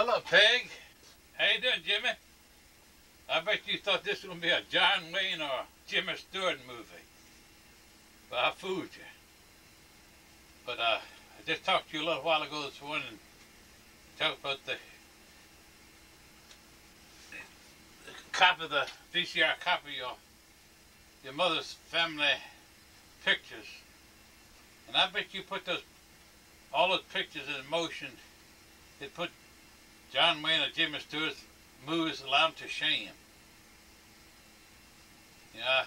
Hello, Peg. How you doing, Jimmy? I bet you thought this was going to be a John Wayne or Jimmy Stewart movie. But I fooled you. But I just talked to you a little while ago this morning and talked about the copy, the VCR copy of your mother's family pictures. And I bet you put all those pictures in motion. It put John Wayne or Jimmy Stewart's movies allowed to shame. You know,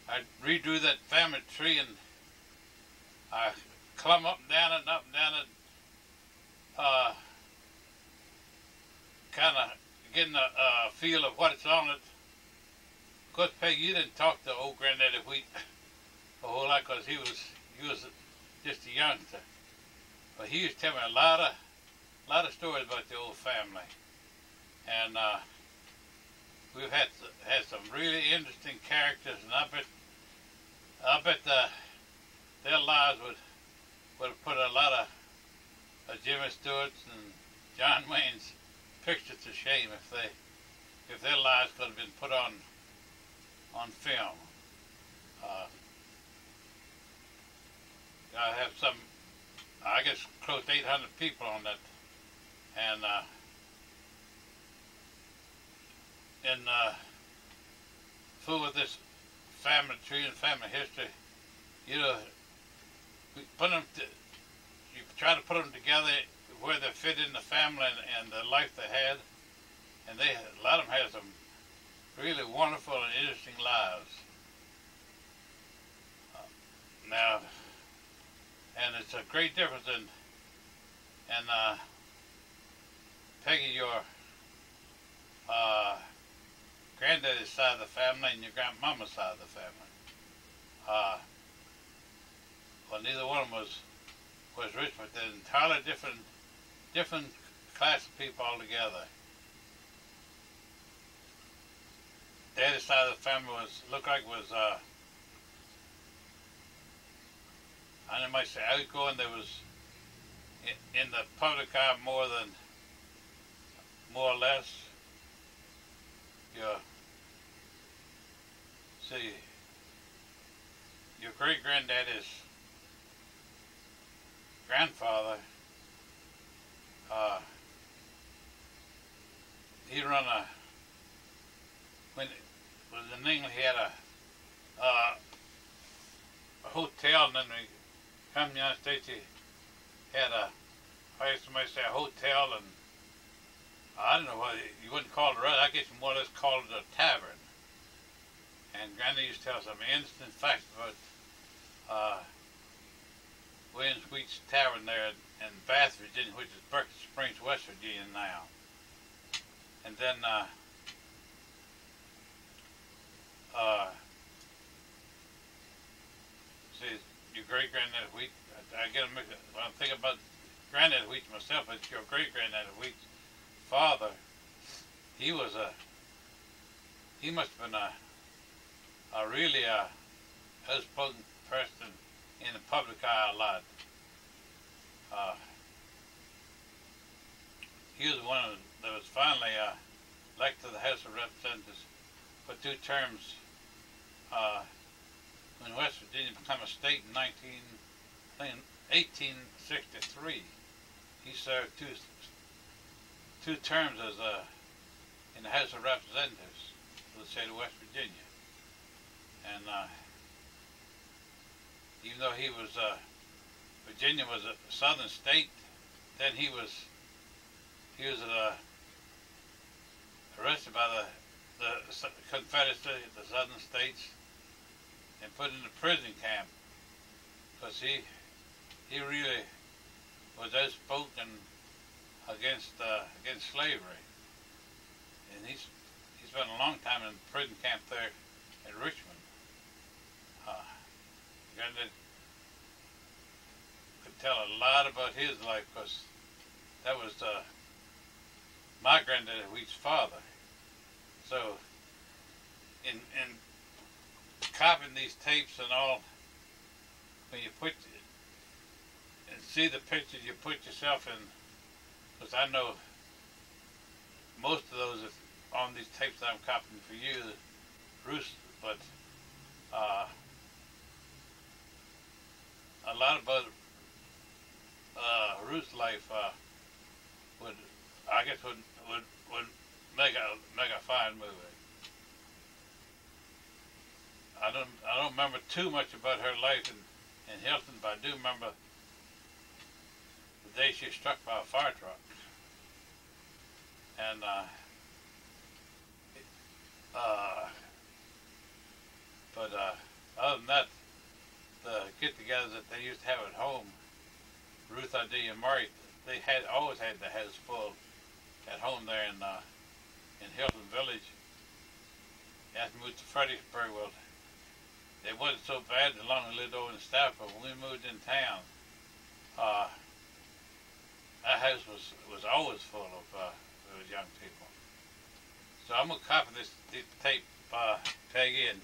I redrew that family tree and I climbed up and down it, kind of getting a feel of what's on it. Of course, Peggy, you didn't talk to old Granddaddy Wheat a whole lot because he was just a youngster. But he used to tell me a lot of stories about the old family. And we've had some really interesting characters, and I bet their lives would have put a lot of Jimmy Stewart's and John Wayne's pictures to shame if their lives could have been put on film. I have I guess close to 800 people on that, and full of this family tree and family history. You know, you try to put them together where they fit in the family and the life they had, and a lot of them had some really wonderful and interesting lives. Now, and it's a great difference in Peggy, your granddaddy's side of the family and your grandmama's side of the family. Well, neither one of them was rich, but they're entirely different class of people altogether. Daddy's side of the family looked like I might say outgoing. There was in the public eye more or less. Your great granddaddy's grandfather, he run when it was in England, he had a hotel, and then we come to the United States, he had I used to say a hotel, and I don't know whether you wouldn't call it a restaurant. I guess you more or less called it a tavern. And Granny used to tell some interesting facts about William Wheat's Tavern there in Bath, Virginia, which is Berkeley Springs, West Virginia now. And then see, your great granddaddy Wheat. I get a mix. When I think about Granddaddy Wheat myself, it's your great granddaddy Wheat's father. He must have been a really outspoken person in the public eye a lot. He was one that was finally elected to the House of Representatives for 2 terms when West Virginia became a state in 1863. He served two terms as in the House of Representatives for the state of West Virginia. And even though Virginia was a southern state, then he was arrested by the Confederacy, the southern states, and put in a prison camp because he really was outspoken against slavery, and he spent a long time in the prison camp there in Richmond. Granddad could tell a lot about his life because that was my granddaddy Wheat's father. So in copying these tapes and all, when you see the pictures you put yourself in, because I know most of those on these tapes that I'm copying for you, Ruth, but a lot about Ruth's life would make a fine movie. I don't remember too much about her life in Hilton, but I do remember the day she was struck by a fire truck. And other than that, the get-togethers that they used to have at home, Ruth I.D. and Murray, they always had the house full at home there in Hilton Village. As we moved to Fredericksburg, well, it wasn't so bad as long as we lived over in Stafford. When we moved in town, our house was always full of those young people. So I'm gonna copy this tape, Peggy, and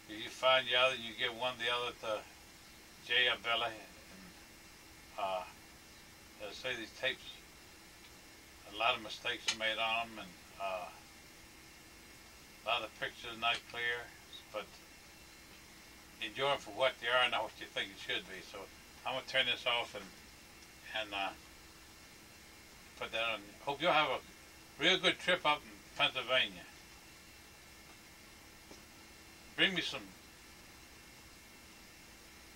if you find the other, you give one the other to Jay or Billy, and as I say, these tapes, a lot of mistakes are made on them, and a lot of the pictures are not clear, but enjoy them for what they are, not what you think it should be. So I'm gonna turn this off and put that on. Hope you'll have a real good trip up in Pennsylvania. Bring me some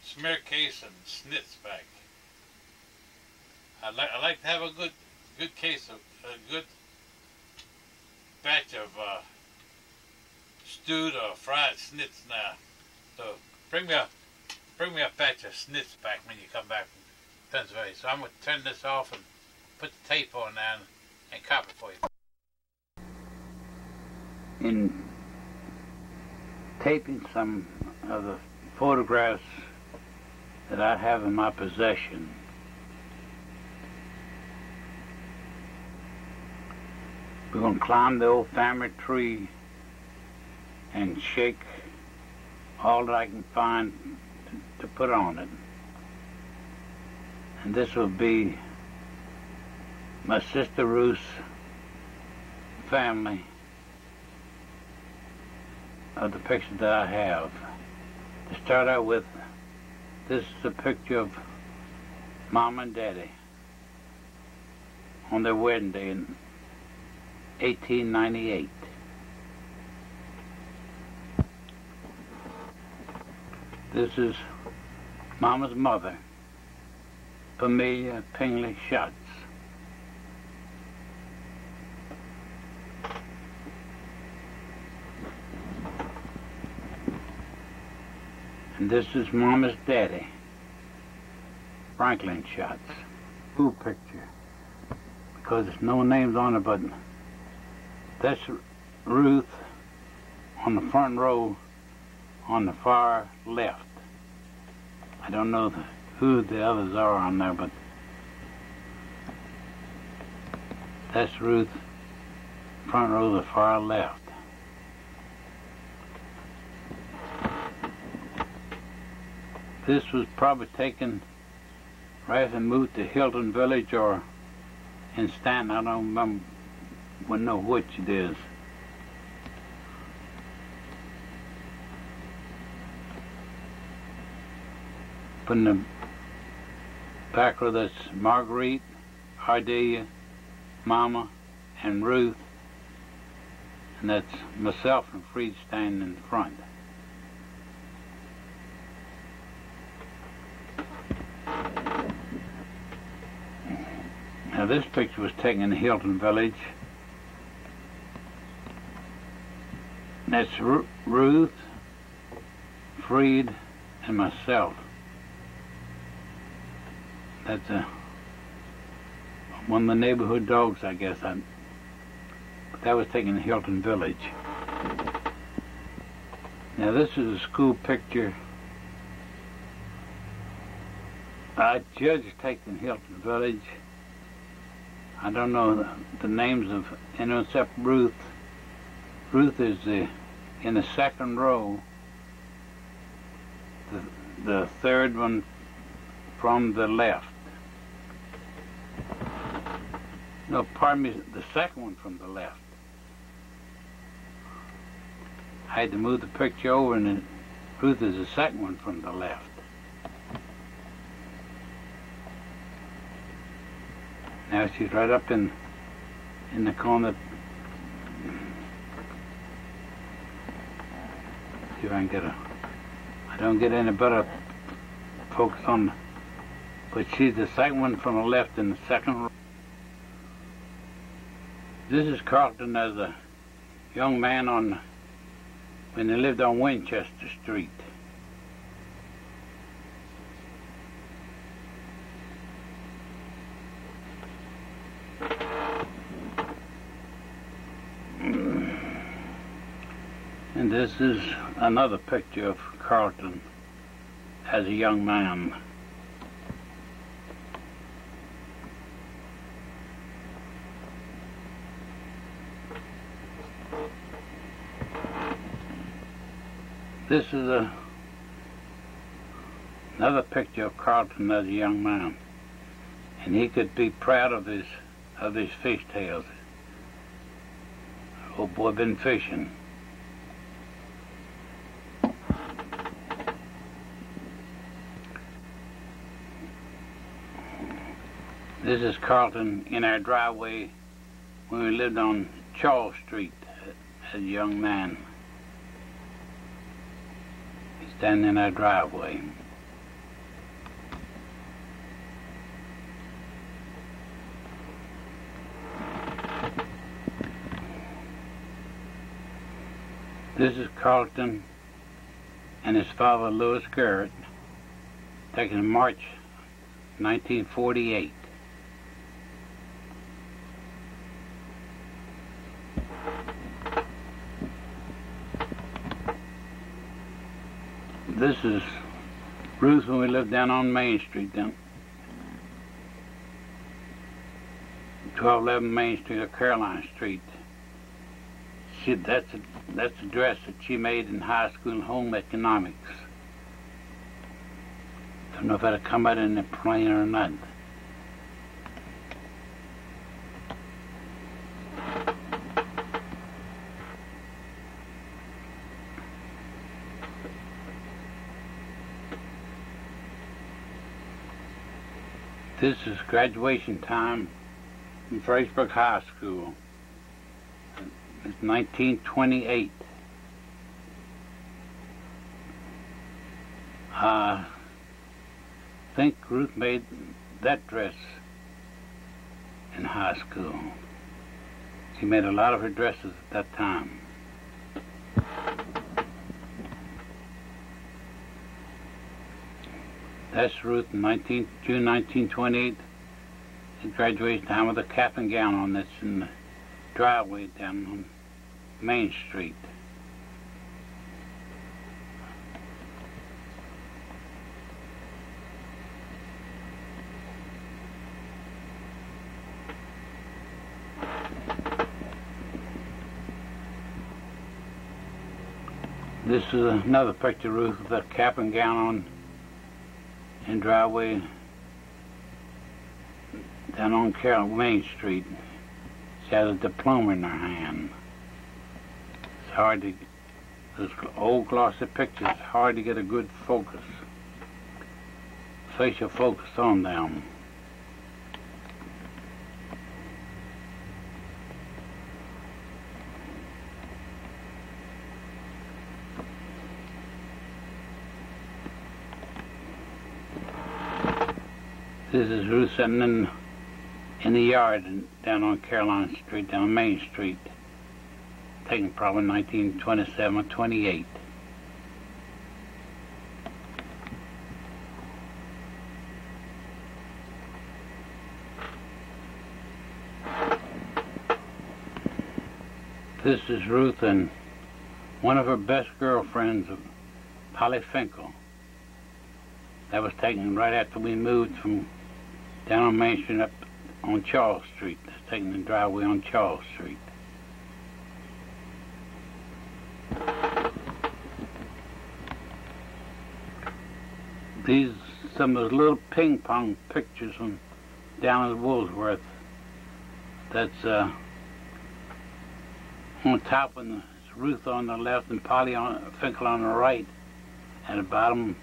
smear case and snits back. I'd like to have a good case of a good batch of stewed or fried snits now. So bring me a batch of snits back when you come back from Pennsylvania. So I'm gonna turn this off and put the tape on now and copy for you. In taping some of the photographs that I have in my possession, we're going to climb the old family tree and shake all that I can find to put on it. And this will be my sister Ruth's family of the pictures that I have. To start out with, this is a picture of Mom and Daddy on their wedding day in 1898. This is Mama's mother, Pamelia Pingley Schatz. And this is Mama's daddy, Franklin Schatz. Who picture? Because there's no names on it, but that's Ruth on the front row on the far left. I don't know who the others are on there, but that's Ruth, front row, the far left. This was probably taken right after moved to Hilton Village or in Stanton. I don't remember, wouldn't know which it is. But in the back row, that's Marguerite, Ardelia, Mama, and Ruth, and that's myself and Fried standing in the front. Now this picture was taken in Hilton Village. That's Ruth, Fried, and myself. That's one of the neighborhood dogs, I guess. But that was taken in Hilton Village. Now this is a school picture I judged taken in Hilton Village. I don't know the names of anyone except Ruth. Ruth is in the second row, the third one from the left. No, pardon me, the second one from the left. I had to move the picture over, and then Ruth is the second one from the left. Now she's right up in the corner. See if I can get a. I don't get any better focus on. But she's the second one from the left in the second row. This is Carlton as a young man when they lived on Winchester Street. And this is another picture of Carlton as a young man. This is another picture of Carlton as a young man, and he could be proud of his fishtails. Old boy been fishing. This is Carlton in our driveway when we lived on Charles Street as a young man. He's standing in our driveway. This is Carlton and his father, Ruth Garrett, taken in March 1948. This is Ruth when we lived down on Main Street, down 1211 Main Street or Caroline Street. That's a dress that she made in high school in home economics. Don't know if that'll come out in the plane or not. This is graduation time from Fredericksburg High School. It's 1928. I think Ruth made that dress in high school. She made a lot of her dresses at that time. That's Ruth in June 1928 at graduation time with a cap and gown on. That's in the driveway down on Main Street. This is another picture of Ruth with a cap and gown on in driveway down on Main Street. She has a diploma in her hand. It's hard to, those old glossy pictures, it's hard to get a good focus, facial focus on them. This is Ruth sitting in the yard down on Caroline Street, down Main Street, taken probably 1927 or 28. This is Ruth and one of her best girlfriends, Polly Finkel. That was taken right after we moved from down on Main Street up on Charles Street. That's taking the driveway on Charles Street. These some of those little ping pong pictures from down at Woolsworth That's on top, and it's Ruth on the left and Polly Finkel on the right. And the bottom,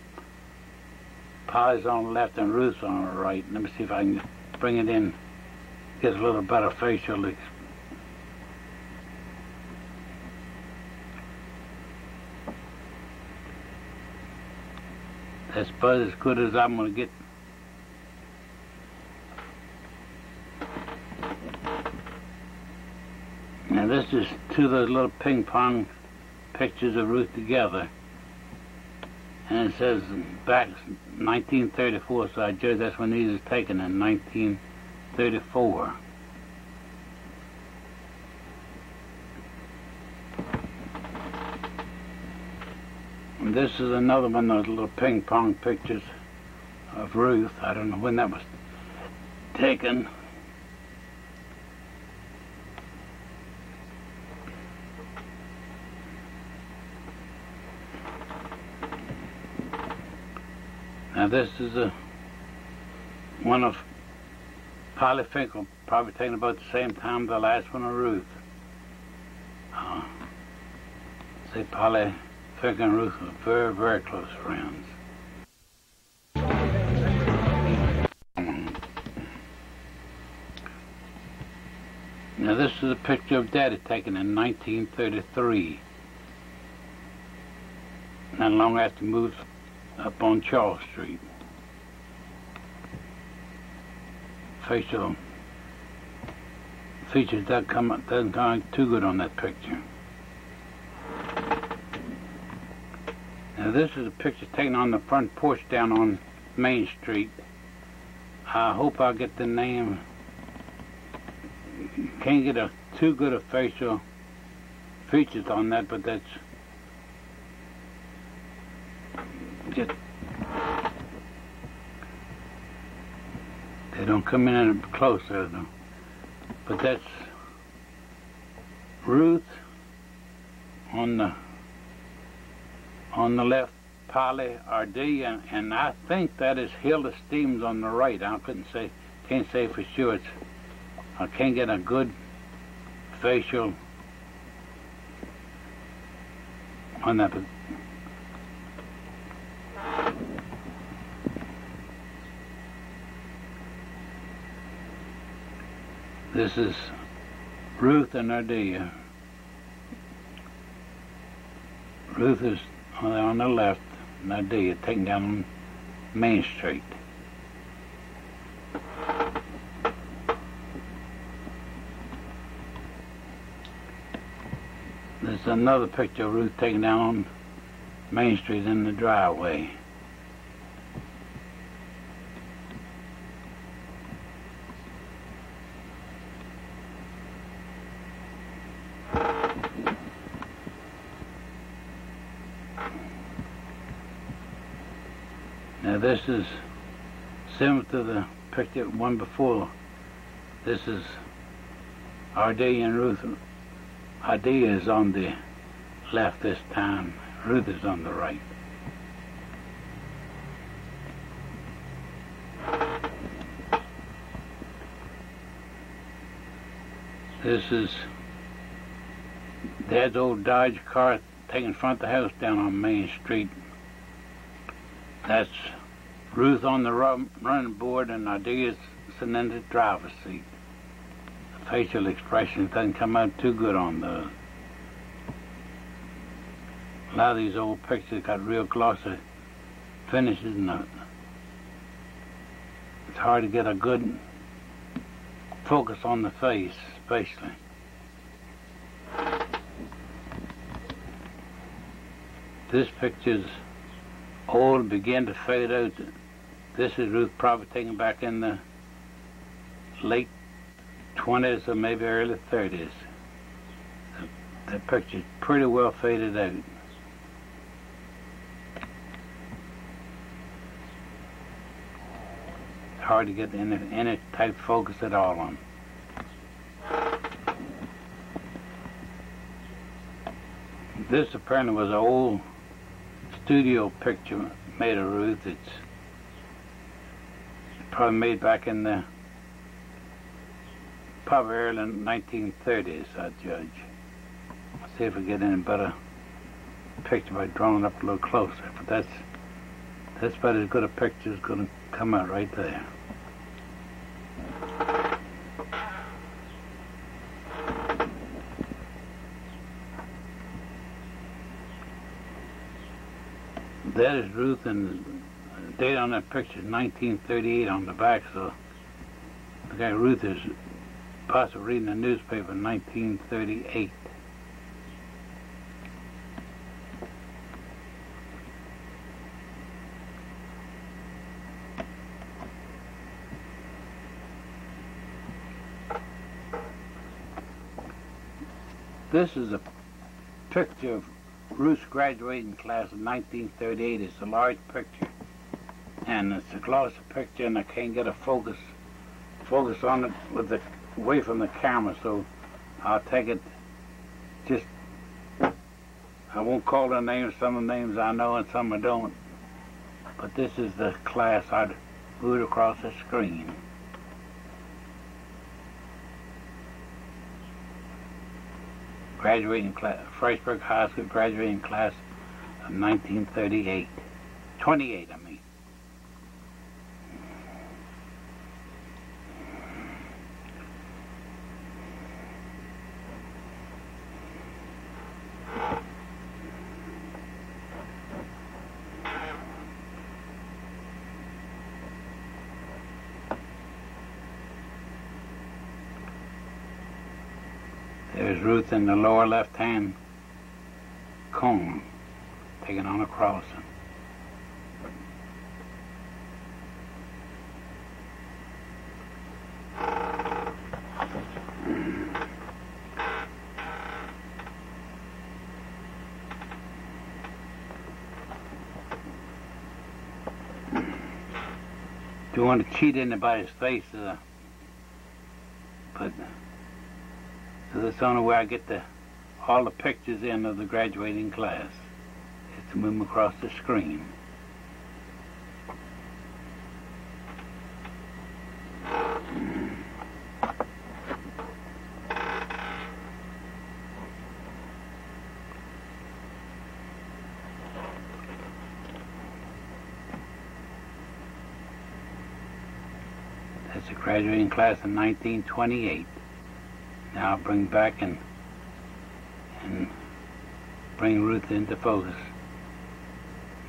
Polly's on the left and Ruth's on the right. Let me see if I can bring it in. Get a little better facial. That's about as good as I'm going to get. Now this is two of those little ping pong pictures of Ruth together. And it says back 1934, so I judge that's when these was taken, in 1934. And this is another one of those little ping pong pictures of Ruth. I don't know when that was taken. Now this is one of Polly Finkel, probably taken about the same time the last one of Ruth. Say Polly Finkel and Ruth were very, very close friends. Now this is a picture of Daddy taken in 1933. Not long after he moved up on Charles Street. Facial features doesn't come out too good on that picture. Now this is a picture taken on the front porch down on Main Street. I hope I'll get the name. Can't get too good a facial features on that, but that's just, they don't come in close there though. But that's Ruth on the left, Polly R.D. and I think that is Hilda Stevens on the right. I can't say for sure. I can't get a good facial on that. But this is Ruth and Ardea. Ruth is on the left, and Ardea taken down on Main Street. There's another picture of Ruth taken down on Main Street in the driveway. Now this is similar to the picture one before. This is Ardea and Ruth. Ardea is on the left this time. Ruth is on the right. This is Dad's old Dodge car taken in front of the house down on Main Street. That's Ruth on the running board and Ardea's sitting in the driver's seat. The facial expression doesn't come out too good on those. A lot of these old pictures got real glossy finishes and it's hard to get a good focus on the face, especially. This picture's old, began to fade out. This is Ruth probably taken back in the late 20s or maybe early 30s. That picture's pretty well faded out. It's hard to get any type focus at all on. This apparently was an old studio picture made of Ruth. It's probably made back in the probably early 1930s, I judge. Let's see if we get any better picture by drawing up a little closer. But that's about as good a picture as going to come out right there. That is Ruth, and the date on that picture is 1938 on the back, so the guy Ruth is possibly reading the newspaper in 1938. This is a picture of Ruth's graduating class of 1938. It's a large picture, and it's a glossy picture, and I can't get a focus on it with the away from the camera, so I'll take it. Just I won't call their names. Some of the names I know and some I don't. But this is the class I'd moved across the screen. Graduating class, Fredericksburg High School graduating class of 1938. 28, I mean. There's Ruth in the lower left-hand cone, taking on a crossing. Don't want to cheat anybody's face, but so that's the only way I get all the pictures in of the graduating class, is to move them across the screen. That's the graduating class in 1928. Now I'll bring back and bring Ruth into focus.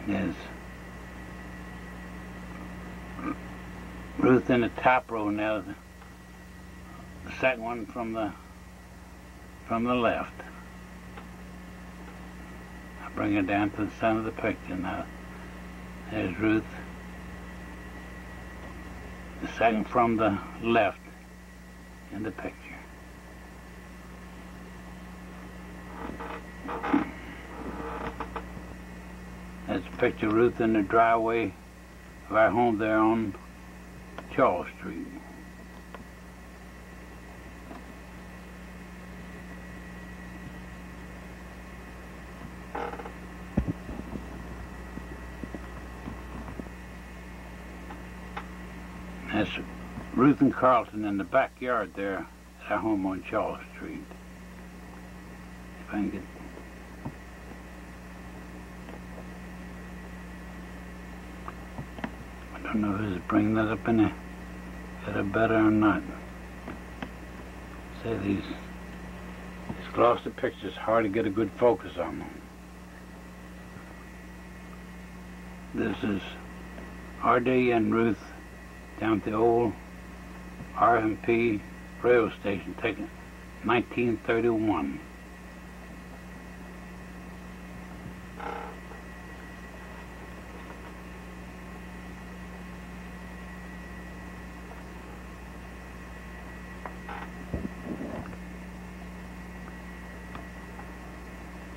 There's Ruth in the top row now, the second one from the left. I'll bring her down to the center of the picture now. There's Ruth, the second from the left in the picture. That's a picture of Ruth in the driveway of our home there on Charles Street. That's Ruth and Carlton in the backyard there at our home on Charles Street. If I can get... I don't know if it's bringing that up any better or not. Say these glossy pictures, hard to get a good focus on them. This is R.D. and Ruth down at the old R&P railroad station, taken 1931.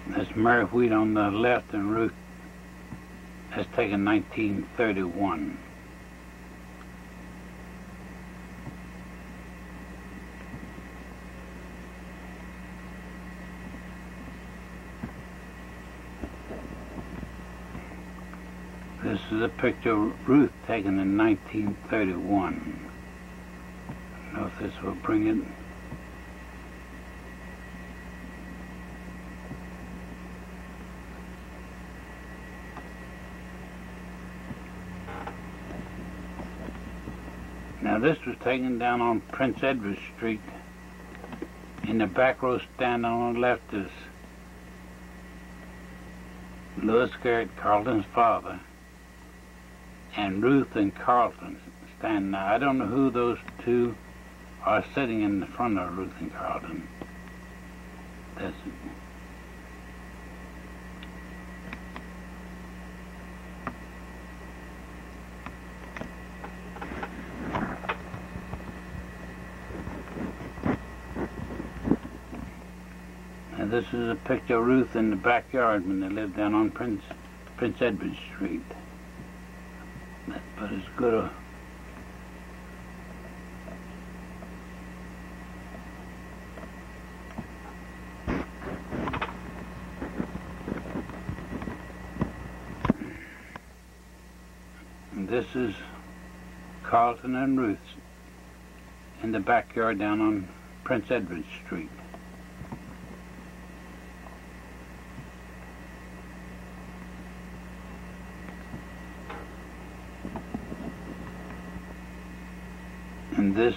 That's Mary Wheat on the left, and Ruth has taken 1931. This is a picture of Ruth taken in 1931. I don't know if this will bring it. Now this was taken down on Prince Edward Street. In the back row standing on the left is Louis Garrett, Carlton's father, and Ruth and Carlton standing there. I don't know who those two are sitting in the front of Ruth and Carlton. That's it. And this is a picture of Ruth in the backyard when they lived down on Prince Edward Street. That's about as good a this is Carlton and Ruth in the backyard down on Prince Edward Street. And this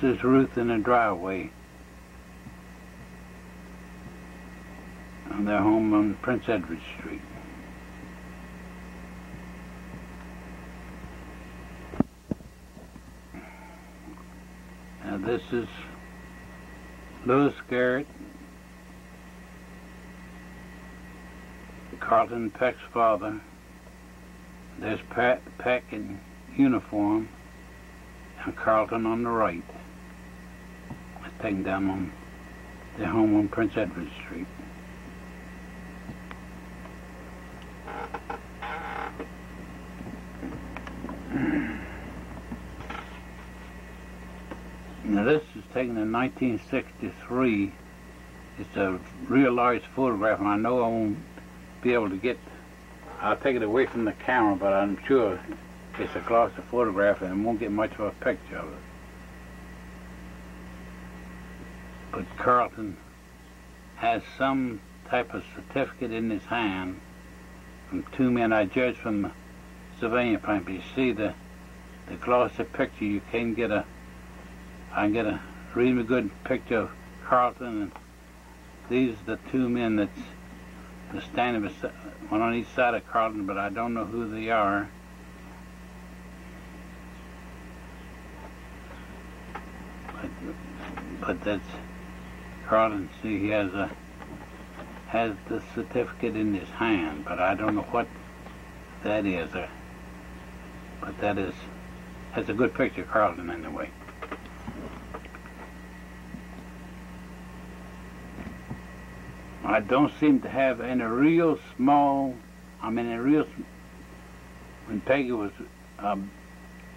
is Ruth in the driveway on their home on Prince Edward Street. Now this is Louis Garrett, Carlton Peck's father. There's Peck in uniform, and Carlton on the right. It's taken down on their home on Prince Edward Street. Now this is taken in 1963. It's a real large photograph, and I know I won't be able to get, I'll take it away from the camera, but I'm sure it's a glossy photograph and I won't get much of a picture of it. But Carlton has some type of certificate in his hand from two men. I judge from the surveying point. You see the glossy picture, you can't get a, I can get a reasonably good picture of Carlton, and these are the two men that's standing beside, one on each side of Carlton, but I don't know who they are. But that's Carlton. See, he has the certificate in his hand, but I don't know what that is. But that's a good picture of Carlton anyway. I don't seem to have any real small, when Peggy was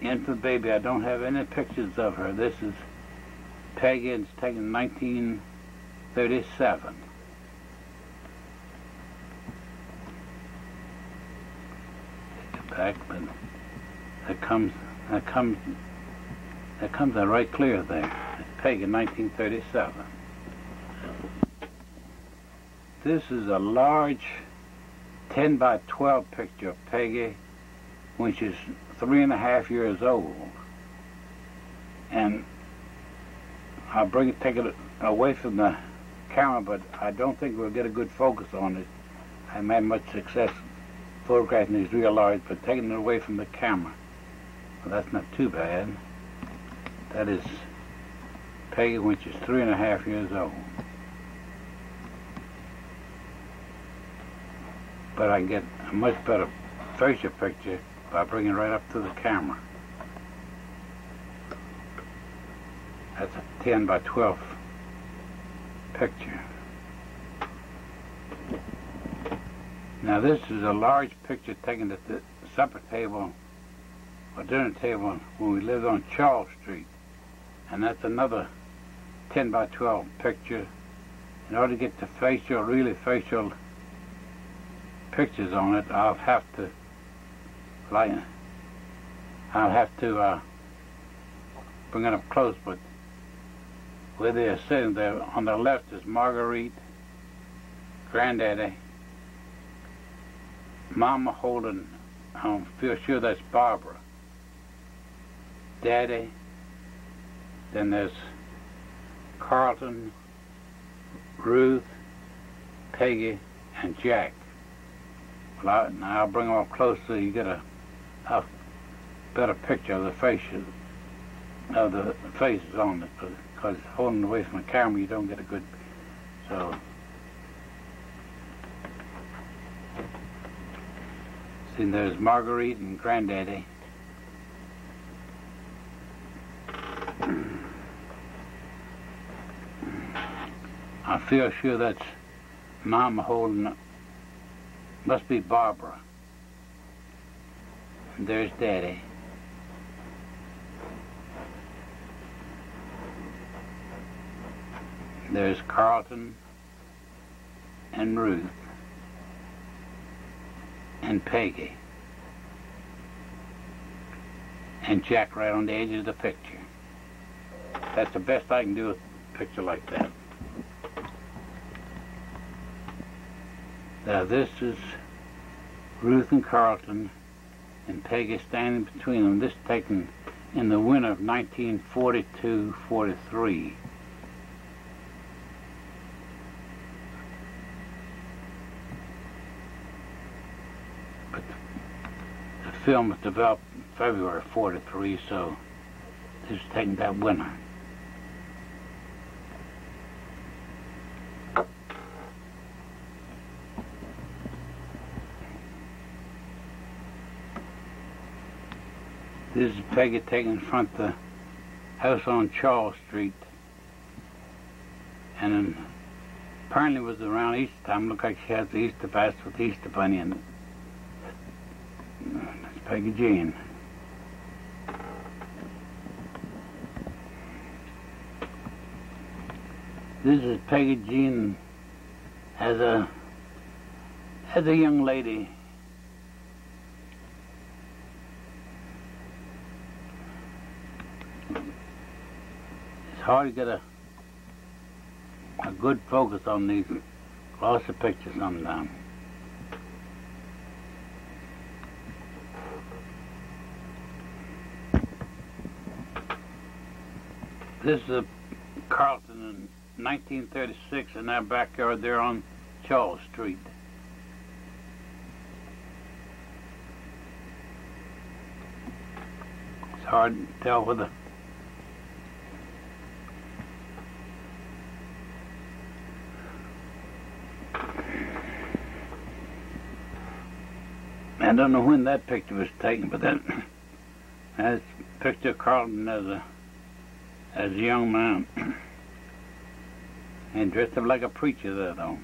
infant baby, I don't have any pictures of her. This is Peggy, it's taken in 1937. Take it back, but that comes out right clear there. It's Peggy in 1937. This is a large 10 by 12 picture of Peggy when she's 3.5 years old. And I'll take it away from the camera, but I don't think we'll get a good focus on it. I haven't had much success photographing these real large, but taking it away from the camera, well, that's not too bad. That is Peggy when she's 3.5 years old. But I can get a much better facial picture by bringing it right up to the camera. That's a 10 by 12 picture. Now this is a large picture taken at the supper table or dinner table when we lived on Charles Street. And that's another 10 by 12 picture. In order to get the facial, really facial pictures on it, I'll have to bring it up close, but where they are sitting there, on the left is Marguerite, Granddaddy, Mama holding, I feel sure that's Barbara. Daddy, then there's Carlton, Ruth, Peggy, and Jack. Well, I'll bring them up close so you get a better picture of the faces on it, because holding away from the camera you don't get a good. So see, there's Marguerite and Granddaddy. I feel sure that's Mama holding. Must be Barbara. And there's Daddy. There's Carlton and Ruth and Peggy and Jack right on the edge of the picture. That's the best I can do with a picture like that. Now this is Ruth and Carlton and Peggy standing between them. This taken in the winter of 1942-43. But the film was developed in February of 43, so this is taken that winter. This is Peggy taken in front of the house on Charles Street, and then apparently it was around Easter time. Looked like she has the Easter basket with the Easter bunny in it. That's Peggy Jean. This is Peggy Jean as a young lady. Hard to get a good focus on these glossy pictures sometimes. This is a Carlton in 1936 in their backyard there on Charles Street. It's hard to tell whether I don't know when that picture was taken, but that's a picture of Carlton as a young man. And dressed up like a preacher there, though.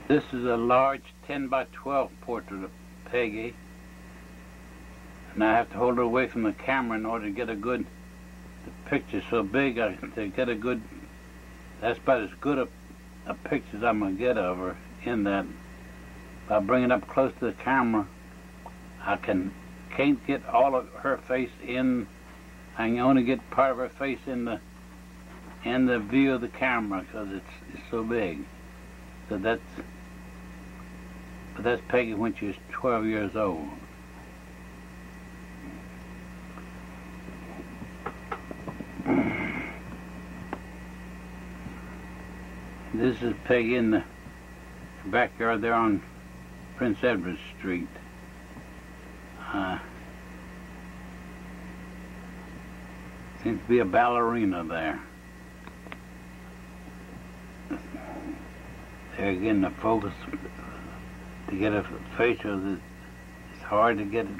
This is a large 10 by 12 portrait of Peggy. And I have to hold her away from the camera in order to get a good, the picture's so big, to get a good, that's about as good a picture as I'm going to get of her in that. By bringing it up close to the camera, I can't get all of her face in. I can only get part of her face in the view of the camera because it's so big. So that's Peggy when she was 12 years old. This is Peggy in the backyard there on Prince Edward Street. Seems to be a ballerina there. There again, the focus to get a facial, it's hard to get it.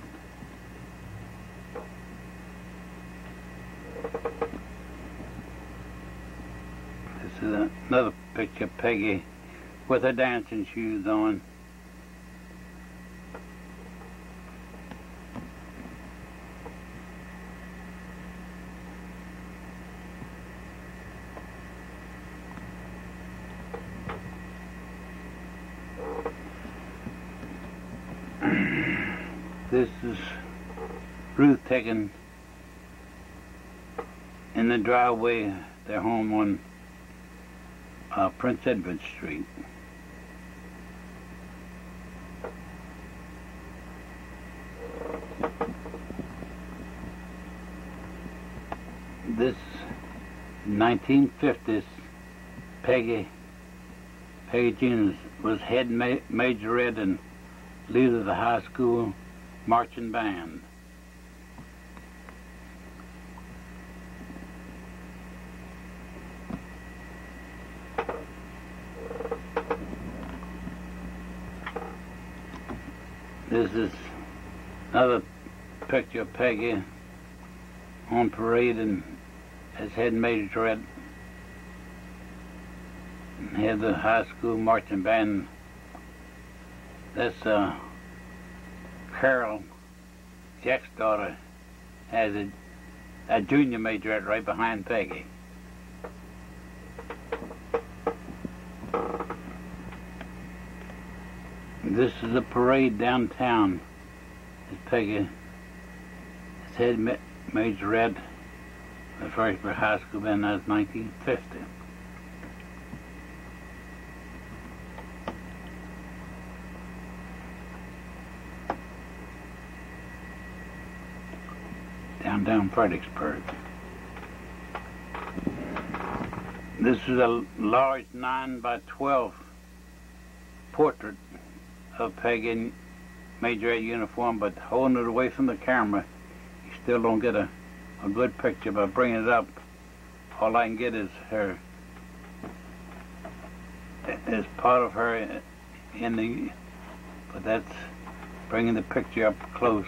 This is another picture of Peggy with her dancing shoes on. This is Ruth taken in the driveway of their home on Prince Edward Street. 1950s, Peggy Jeans was head majorette and leader of the high school marching band. This is another picture of Peggy on parade and as head majorette and head of the high school marching band. That's Carol, Jack's daughter, has a junior majorette right behind Peggy. This is a parade downtown. It's Peggy. It's head majorette of the Fredericksburg High School band. That was 1950. Downtown Fredericksburg. This is a large 9x12 portrait of Peggy in majorette uniform, but holding it away from the camera, you still don't get a good picture. By bringing it up, all I can get is her, is part of her in the, but that's bringing the picture up close.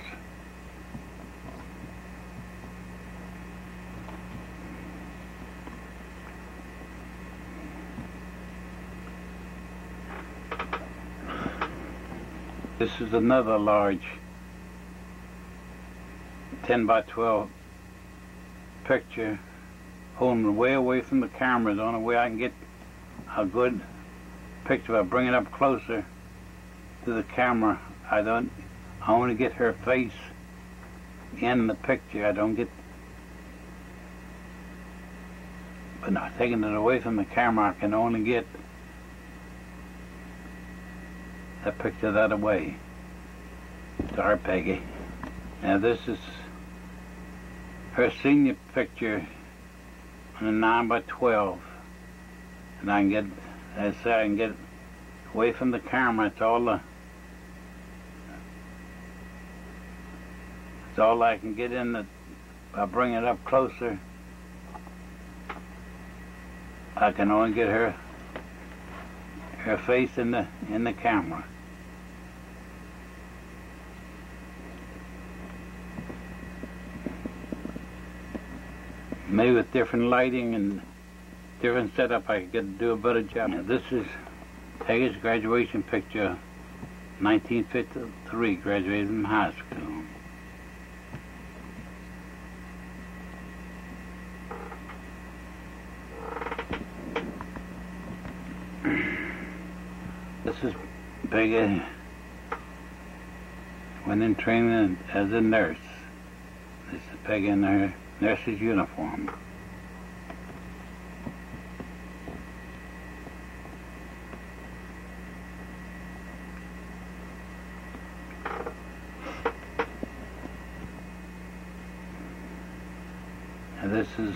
This is another large 10x12 picture, holding it way away from the camera. The only way I can get a good picture by bringing it up closer to the camera. I only get her face in the picture. I don't get, but not taking it away from the camera, I can only get a picture that away. Sorry, Peggy. Now this is her senior picture on a 9x12, and I can get, as I say, I can get away from the camera. It's all I can get in the, by bringing it up closer. I can only get her face in the camera. Maybe with different lighting and different setup, I could do a better job. Now, this is Peggy's graduation picture, 1953, graduated from high school. This is Peggy went in training as a nurse. This is Peggy in her nurse's uniform. And this is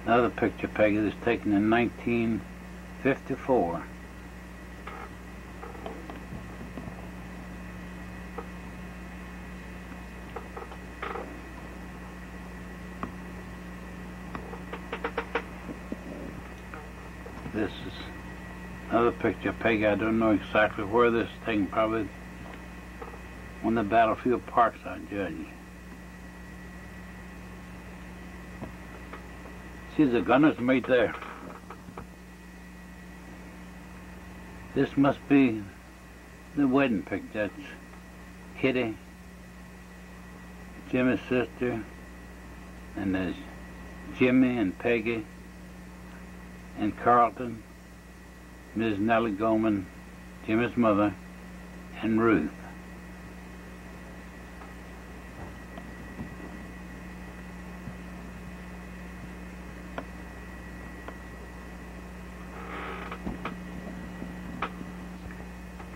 another picture Peggy that's taken in 1954. This is another picture of Peggy. I don't know exactly where this is taken, probably on the battlefield parks, I judge. See the gunner's mate there. This must be the wedding picture. That's Kitty, Jimmy's sister, and there's Jimmy and Peggy and Carlton, Ms. Nellie Goldman, Jimmy's mother, and Ruth.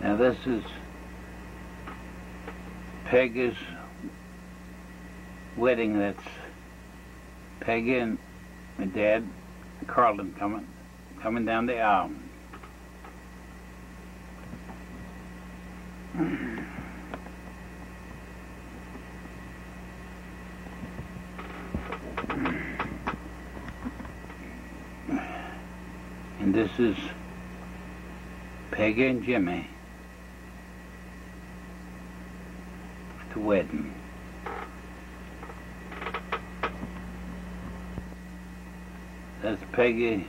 Now this is Peggy's wedding. That's Peggy and my dad, Carlton, coming down the aisle. And this is Peggy and Jimmy at the wedding. That's Peggy.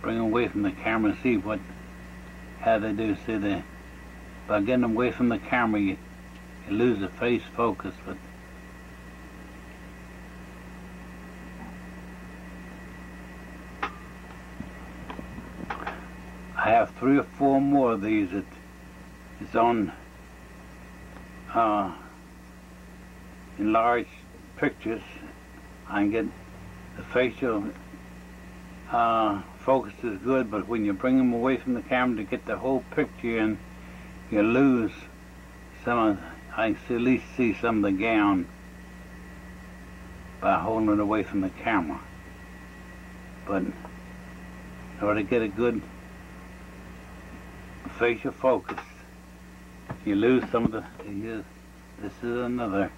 Bring them away from the camera and see how they do. See, by getting them away from the camera, you lose the face focus. But I have 3 or 4 more of these that is on enlarged pictures. I can get the facial focus is good, but when you bring them away from the camera to get the whole picture in, you lose some of, I can at least see some of the gown by holding it away from the camera. But in order to get a good facial focus, you lose some of the, this is another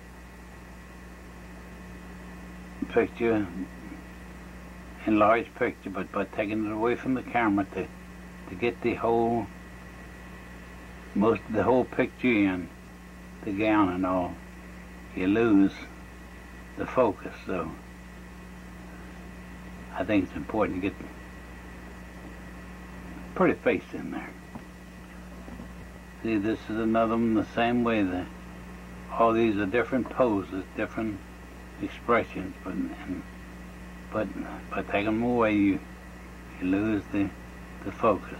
picture, enlarged picture, but by taking it away from the camera to get the whole, most of the whole picture in, the gown and all, you lose the focus. So I think it's important to get a pretty face in there. See, this is another one the same way. All these are different poses, different expressions, but by taking them away, you lose the focus.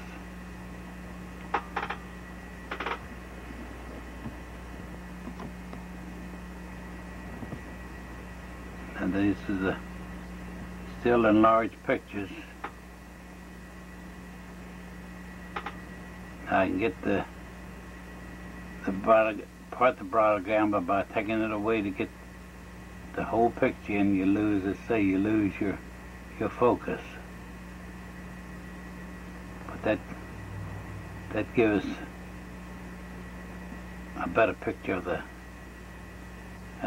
And this is still enlarged pictures. I can get the bridal gown, but by taking it away to get the whole picture in, you lose, let's say, you lose your focus. But that gives a better picture of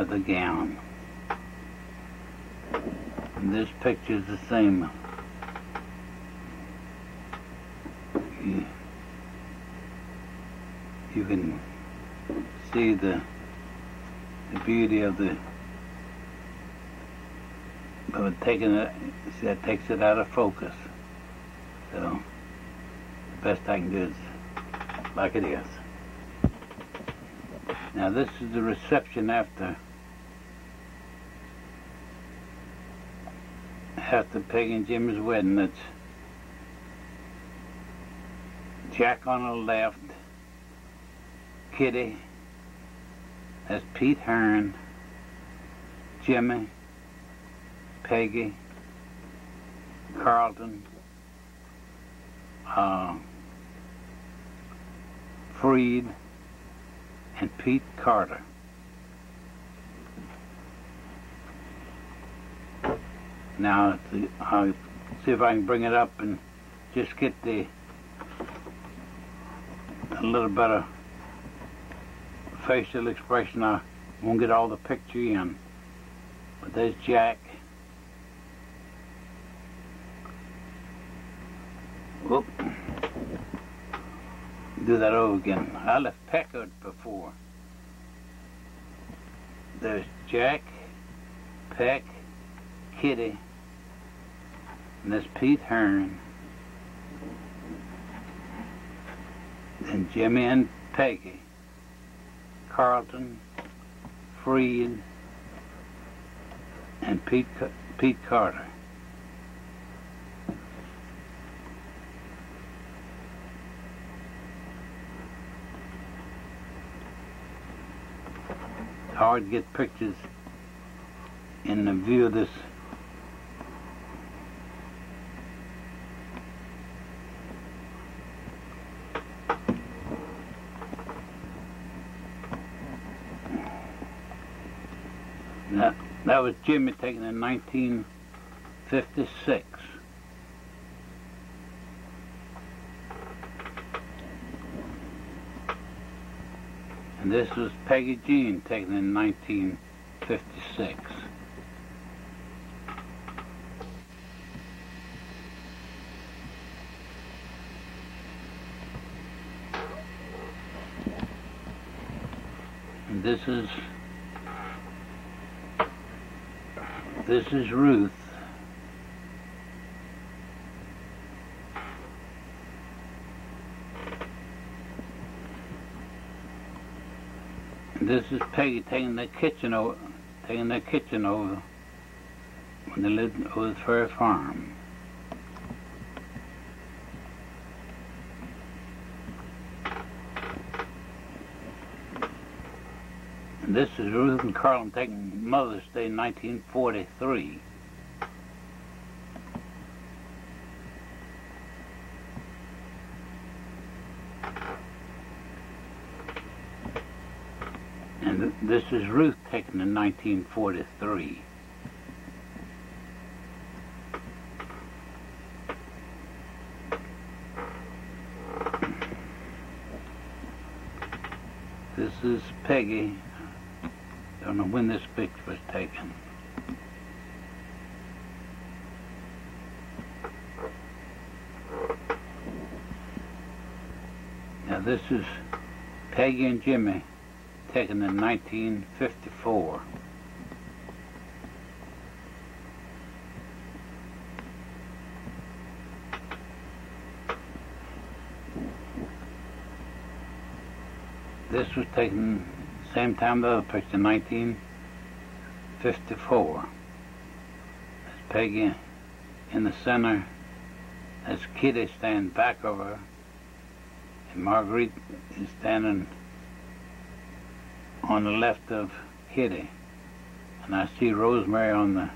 the gown. And this picture is the same. You can see the beauty of taking it. See, that takes it out of focus. So the best I can do is like it is. Now this is the reception after Peggy and Jimmy's wedding. That's Jack on the left, Kitty, that's Pete Hearn, Jimmy, Peggy, Carlton, Freed, and Pete Carter. Now, I'll see if I can bring it up and just get a little better facial expression. I won't get all the picture in, but there's Jack. Whoop. Do that over again. I left Peck out before. There's Jack, Peck, Kitty, and there's Pete Hearn, and Jimmy and Peggy, Carlton, Freed, and Pete Carter. It's hard to get pictures in the view of this. That was Jimmy taken in 19 1956. And this was Peggy Jean, taken in 1956. And this is Ruth. This is Peggy taking the kitchen over when they lived over the Fair Farm. And this is Ruth and Carlton taking Mother's Day in 1943. And this is Ruth taken in 1943. This is Peggy. Don't know when this picture was taken. Now this is Peggy and Jimmy, taken in 1954. This was taken same time the other picture, 1954. That's Peggy in the center. That's Kitty standing back of her. And Marguerite is standing on the left of Kitty. And I see Rosemary on the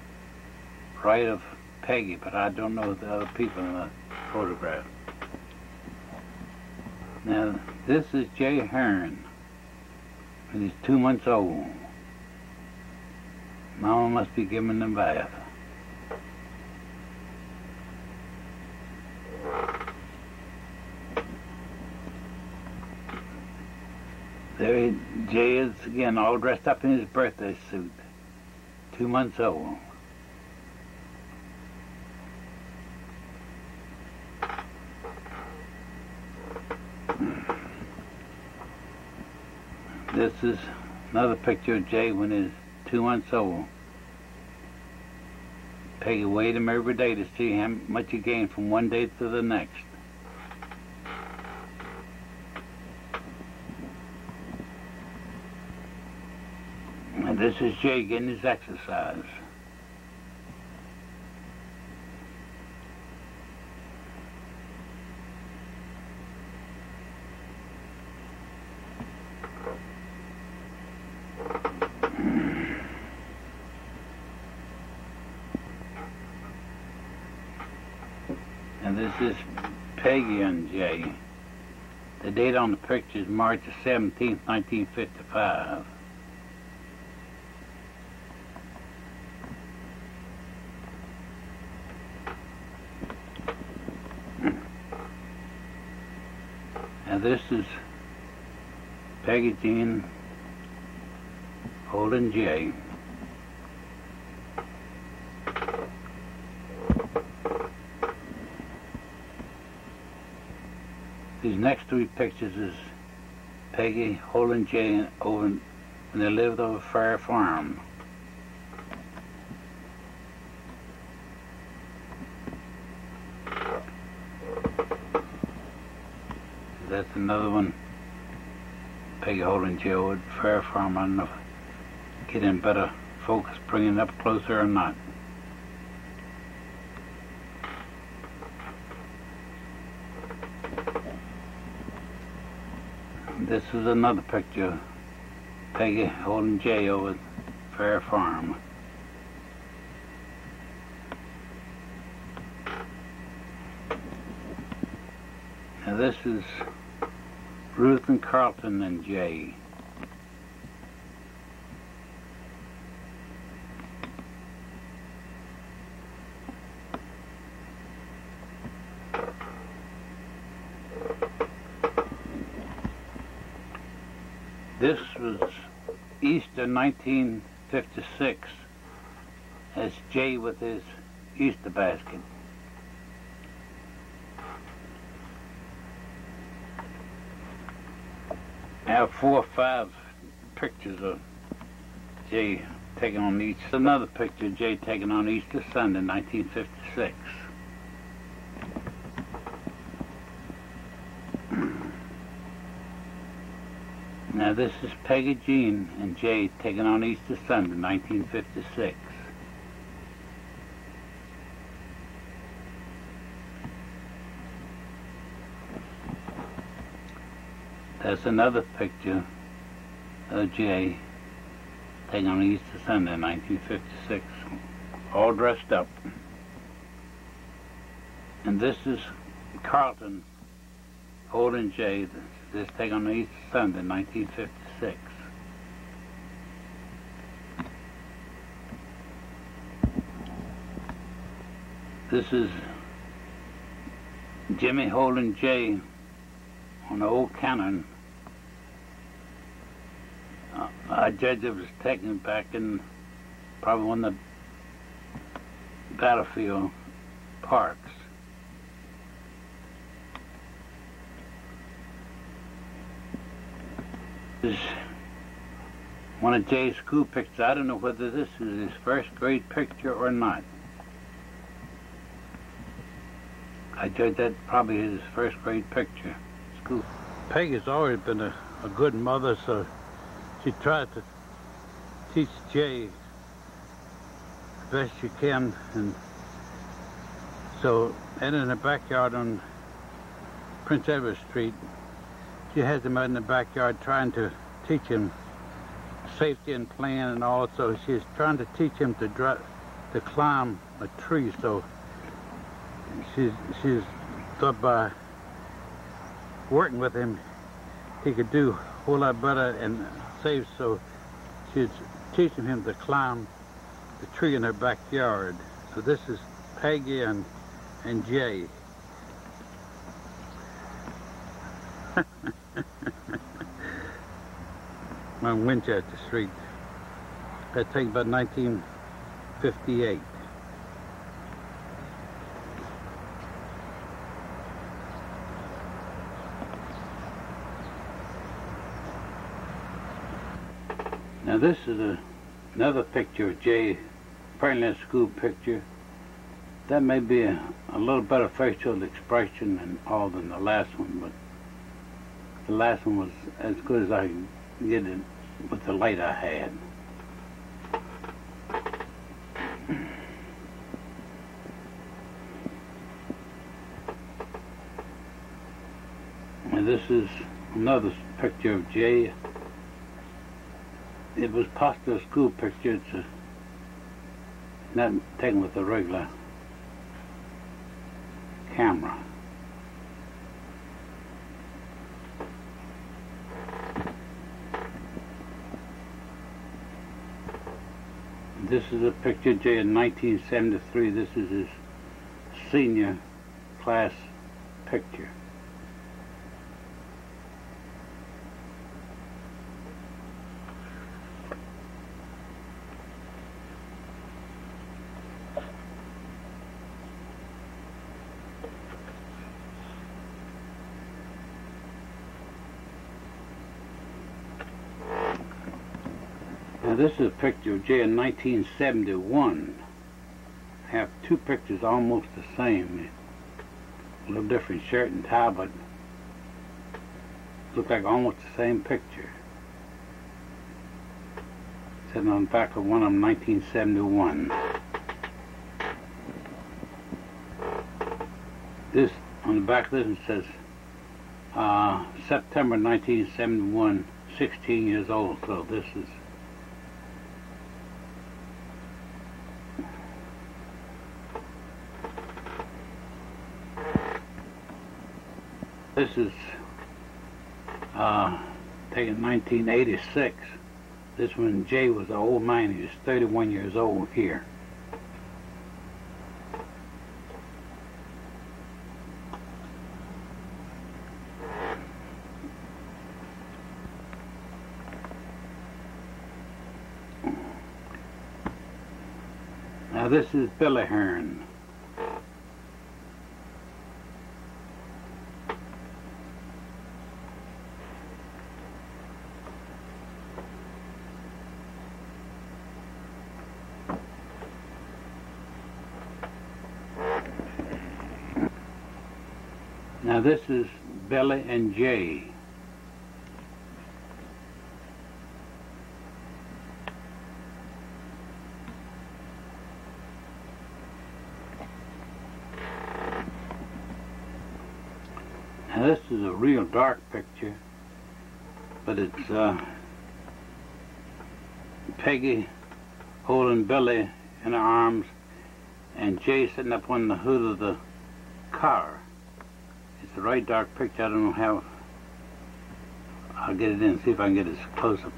right of Peggy, but I don't know the other people in the photograph. Now, this is Jay Hearn. And he's 2 months old. Mama must be giving him a bath. There Jay is again, all dressed up in his birthday suit. 2 months old. This is another picture of Jay when he's 2 months old. Peggy weighed him every day to see how much he gained from one day to the next. And this is Jay getting his exercise. And this is Peggy and Jay. The date on the picture is March 17th, 1955. And this is Peggy Jean holding Jay. These next three pictures is Peggy holding Jay over when they lived over Fair Farm. That's another one. Peggy holding Jay over at Fair Farm. I don't know if getting better focus, bringing it up closer or not. This is another picture of Peggy holding Jay over at Fair Farm. Now this is Ruth and Carlton and Jay. This was Easter 1956 as Jay with his Easter basket. I have 4 or 5 pictures of Jay taken on Easter. Another picture of Jay taken on Easter Sunday, 1956. Now this is Peggy Jean and Jay taken on Easter Sunday, 1956. That's another picture of Jay taken on Easter Sunday, 1956, all dressed up. And this is Carlton holding Jay. This taken on Easter Sunday, 1956. This is Jimmy holding Jay on the old cannon. I judge it was taken back in probably one of the battlefield parks. This is one of Jay's school pictures. I don't know whether this is his first grade picture or not. I judge that probably is his first grade picture. School. Peggy's always been a good mother, so she tried to teach Jay the best she can, and so in the backyard on Prince Edward Street, she has him out in the backyard trying to teach him safety and plan, and also she's trying to teach him to climb a tree. So she's thought by working with him he could do a whole lot better and safe, so she's teaching him to climb the tree in her backyard. So this is Peggy and Jay. On Winchester Street. That takes about 1958. Now this is another picture of Jay, apparently a school picture. That may be a little better facial expression and all than the last one, but the last one was as good as I could get it with the light I had. And this is another picture of Jay. It was possibly a school picture. It's not taken with a regular camera. This is a picture of Jay in 1973. This is his senior class picture. This is a picture of Jay in 1971. I have 2 pictures almost the same. A little different shirt and tie, but look like almost the same picture. Sitting on the back of one of them, 1971. This, on the back of this, it says September 1971, 16 years old. So this is taken 1986. This one, Jay was an old man. He was 31 years old here. Now this is Billy Hearn. Now this is Billy and Jay. Now this is a real dark picture, but it's Peggy holding Billy in her arms and Jay sitting up on the hood of the car. It's a right dark picture. I don't know how. I'll get it in, see if I can get as close a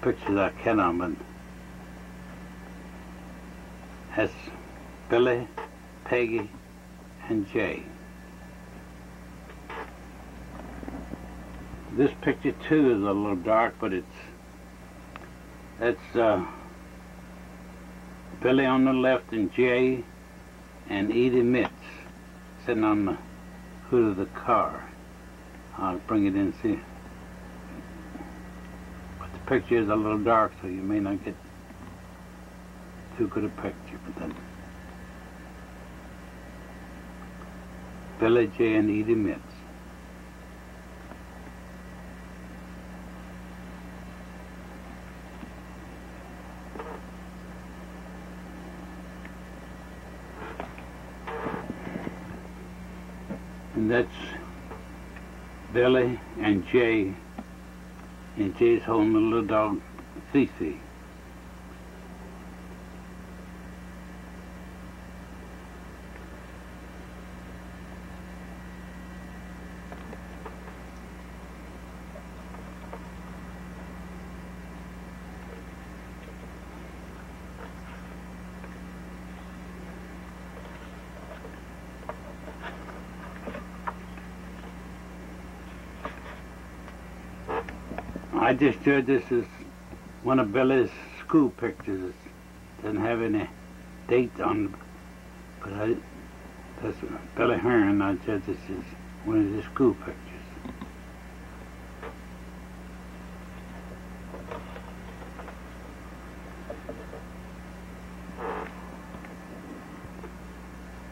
picture as I can on, but that's Billy, Peggy, and Jay. This picture too is a little dark, but that's Billy on the left and Jay and Edie Mitz sitting on the hood of the car. I'll bring it in and see. But the picture is a little dark, so you may not get too good a picture. But then Billy, Jay, and Edie Mitz. And that's Billy and Jay, and Jay's holding the little dog, Cece. I just heard this is one of Billy's school pictures. It doesn't have any dates on it, but that's Billy Hearn. I said this is one of his school pictures.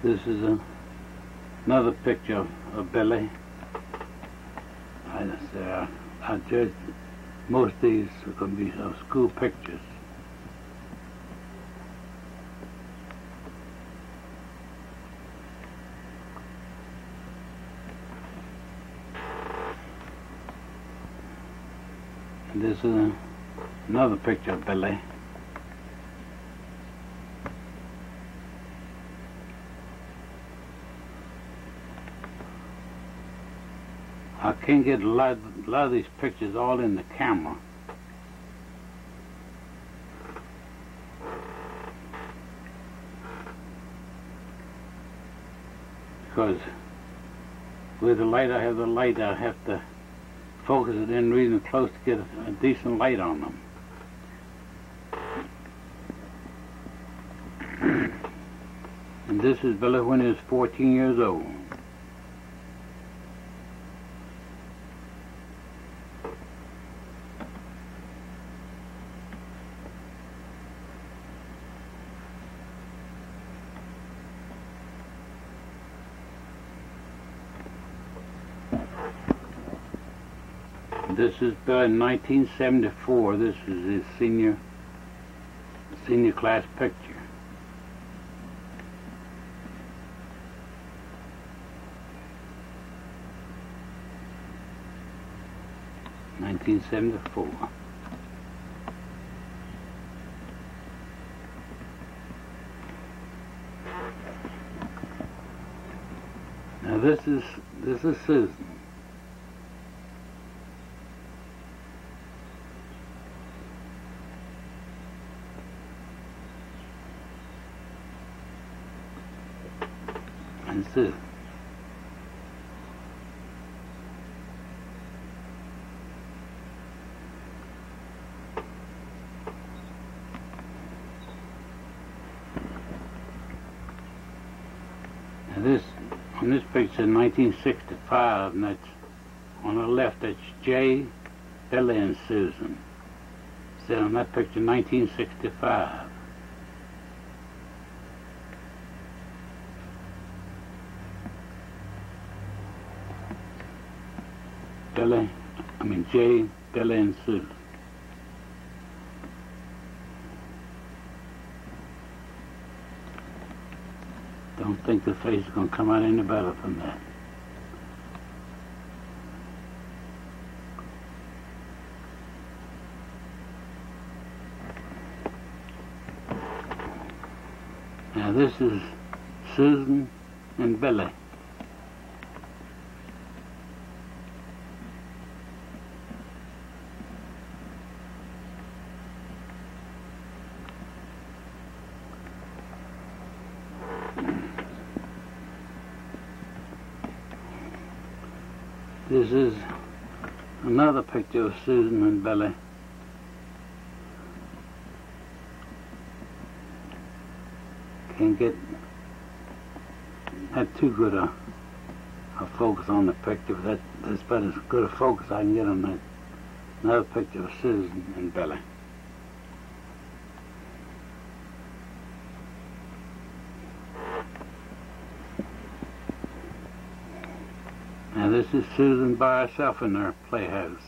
This is another picture of Billy. I judge most of these are going to be school pictures. And this is another picture of Billy. I can't get a lot of these pictures all in the camera. Because with the light, I have to focus it in reasonably close to get a decent light on them. And this is Billy when he was 14 years old. This is in 1974. This is his senior class picture. (1974). Now this is Susan. And Sue. On this picture, 1965, and that's on the left, that's Jay, Billy, and Susan. So on that picture, 1965. Jay, Billy, and Susan. Don't think the face is going to come out any better than that. Now this is Susan and Billy. This is another picture of Susan and Billy. Can't get not too good a focus on the picture, but that's about as good a focus I can get on that. Another picture of Susan and Billy. Now this is Susan by herself in her playhouse.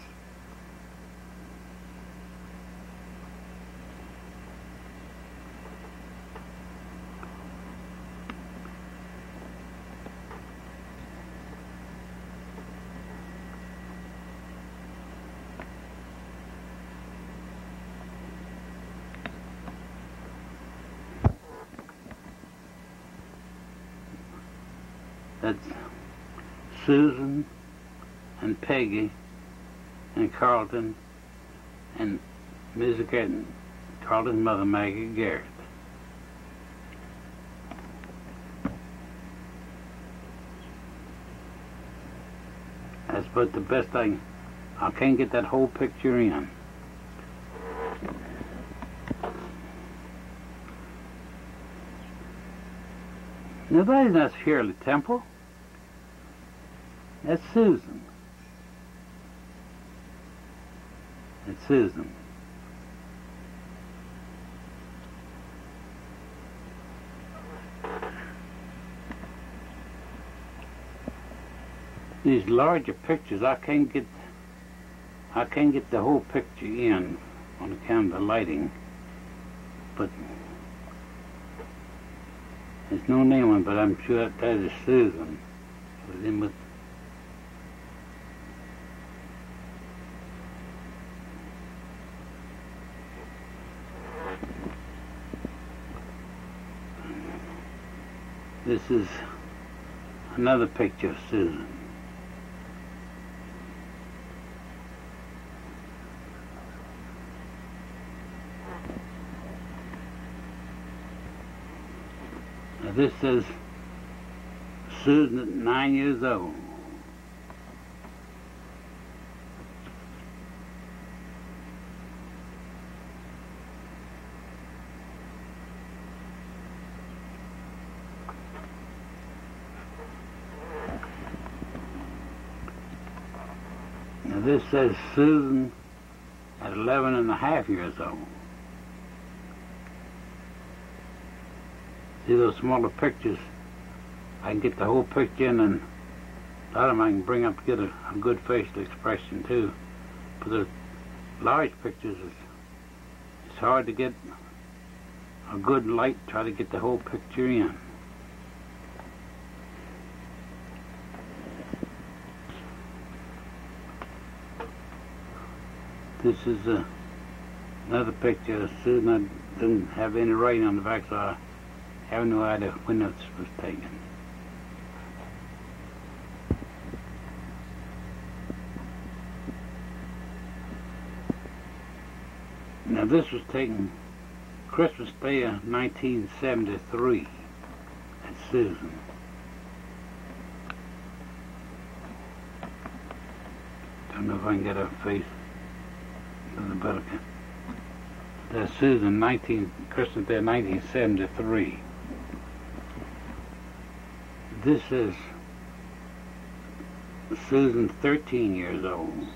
That's Susan and Peggy and Carlton and Mrs. Garrett, Carlton's mother, Maggie Garrett. That's about the best I can't get that whole picture in. Now that is not Shirley Temple. That's Susan. That's Susan. These larger pictures, I can't get the whole picture in on account of the lighting. But there's no name on it, but I'm sure that is Susan. With him with this is another picture of Susan. Now this says Susan at 9 years old. This says Susan at 11.5 years old. See those smaller pictures? I can get the whole picture in, and a lot of them I can bring up to get a good facial expression too. But the large pictures, it's hard to get a good light, try to get the whole picture in. This is another picture of Susan. I didn't have any writing on the back, so I have no idea when this was taken. Now this was taken Christmas Day of 1973. That's Susan. Don't know if I can get her face. That's Susan, Christmas Day, 1973. This is Susan's 13 years old.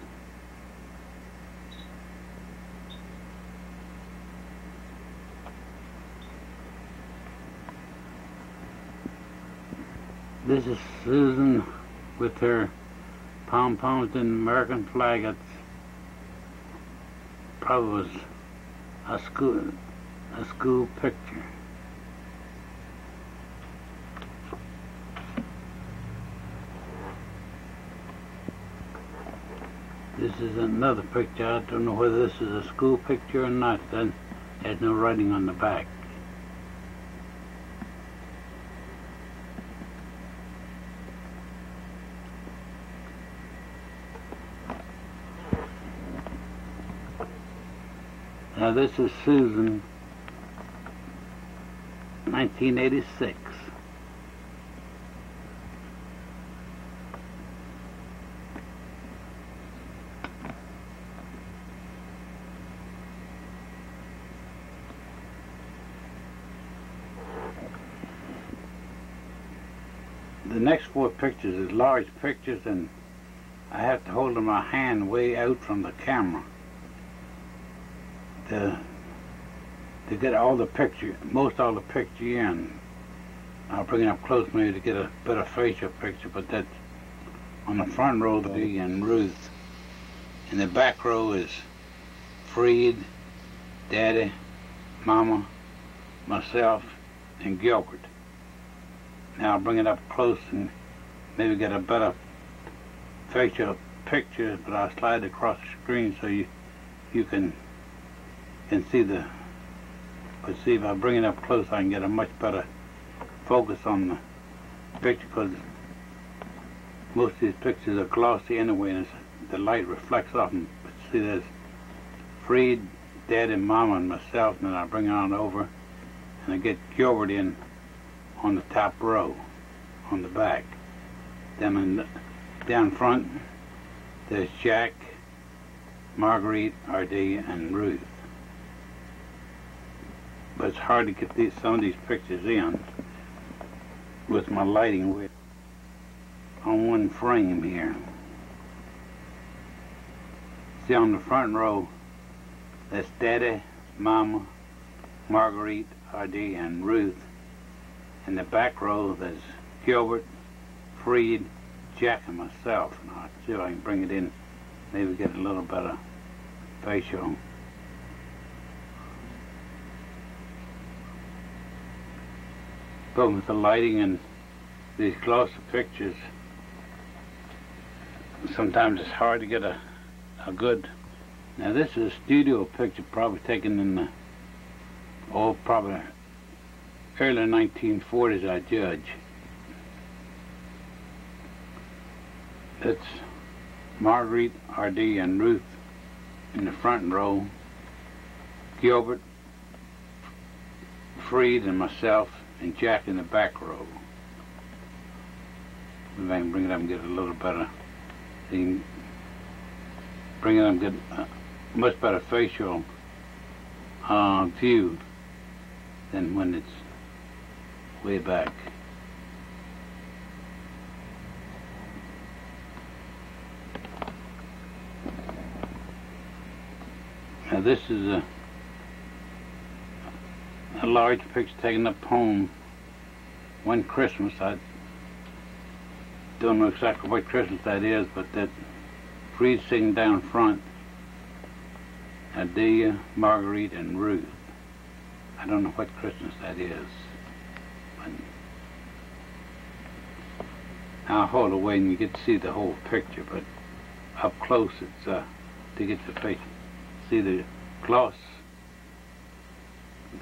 This is Susan with her pom-poms in the American flag. It's probably was a school picture. This is another picture. I don't know whether this is a school picture or not. Then there's no writing on the back. Now this is Susan, 1986. The next four pictures is large pictures, and I have to hold in my hand way out from the camera to get all the picture, most all the picture in. I'll bring it up close maybe to get a better facial picture, but that's on the front row, Dee and Ruth. In the back row is Fred, Daddy, Mama, myself, and Gilbert. Now I'll bring it up close and maybe get a better facial picture, but I'll slide it across the screen so you can see the, but see if I bring it up close I can get a much better focus on the picture, because most of these pictures are glossy anyway and the light reflects off them. But see, there's Fred, Dad and Mama and myself, and then I bring it on over and I get Gilbert in on the top row on the back. Then down front there's Jack, Marguerite, R.D. and Ruth. But it's hard to get some of these pictures in with my lighting on one frame here. See, on the front row, that's Daddy, Mama, Marguerite, R.D. and Ruth. In the back row, there's Gilbert, Fred, Jack, and myself. And I'll see if I can bring it in, maybe get a little better facial. But with the lighting and these glossy pictures, sometimes it's hard to get a good. Now this is a studio picture, probably taken in the probably early 1940s, I judge. That's Marguerite, R.D. and Ruth in the front row, Gilbert, Fred and myself, and Jack in the back row. Maybe I can bring it up and get a little better. So you can bring it up and get a much better facial view than when it's way back. Now this is a large picture taken up home one Christmas. I don't know exactly what Christmas that is, but that Fred sitting down front, Adelia, Marguerite, and Ruth. I don't know what Christmas that is. But I'll hold away and you get to see the whole picture, but up close it's to get the face. See the gloss.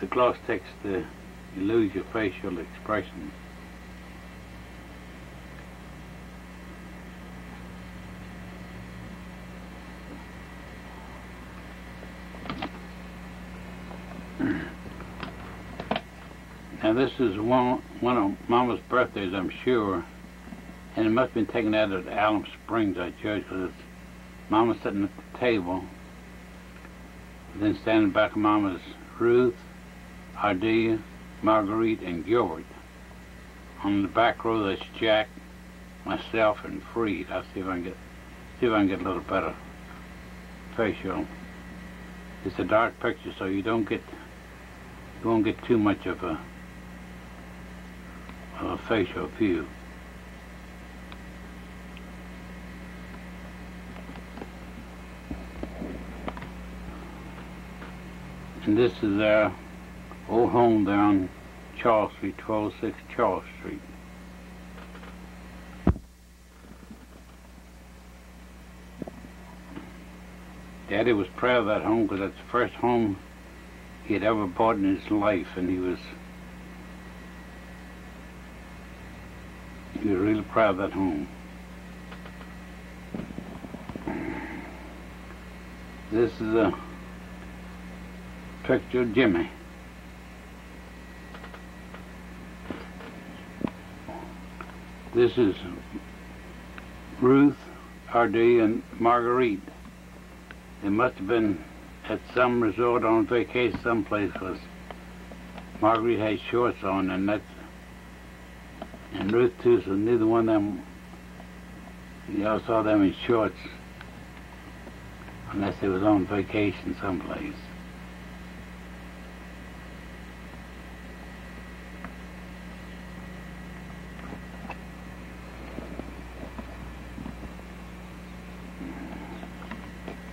The gloss takes you lose your facial expression. Now this is one of Mama's birthdays, I'm sure, and it must have been taken out of Alum Springs, I judge, because it's Mama sitting at the table, and then standing back of Mama's Ruth, Adelia, Marguerite, and Gilbert. On the back row, that's Jack, myself and Freed. I'll see if I can get a little better facial. It's a dark picture, so you won't get too much of a facial view. And this is their old home there on Charles Street, 1206 Charles Street. Daddy was proud of that home because that's the first home he had ever bought in his life, and he was really proud of that home. This is a picture of Jimmy. This is Ruth, R.D., and Marguerite. They must have been at some resort on vacation someplace, because Marguerite had shorts on, and Ruth too, so neither one of them, y'all saw them in shorts, unless they was on vacation someplace.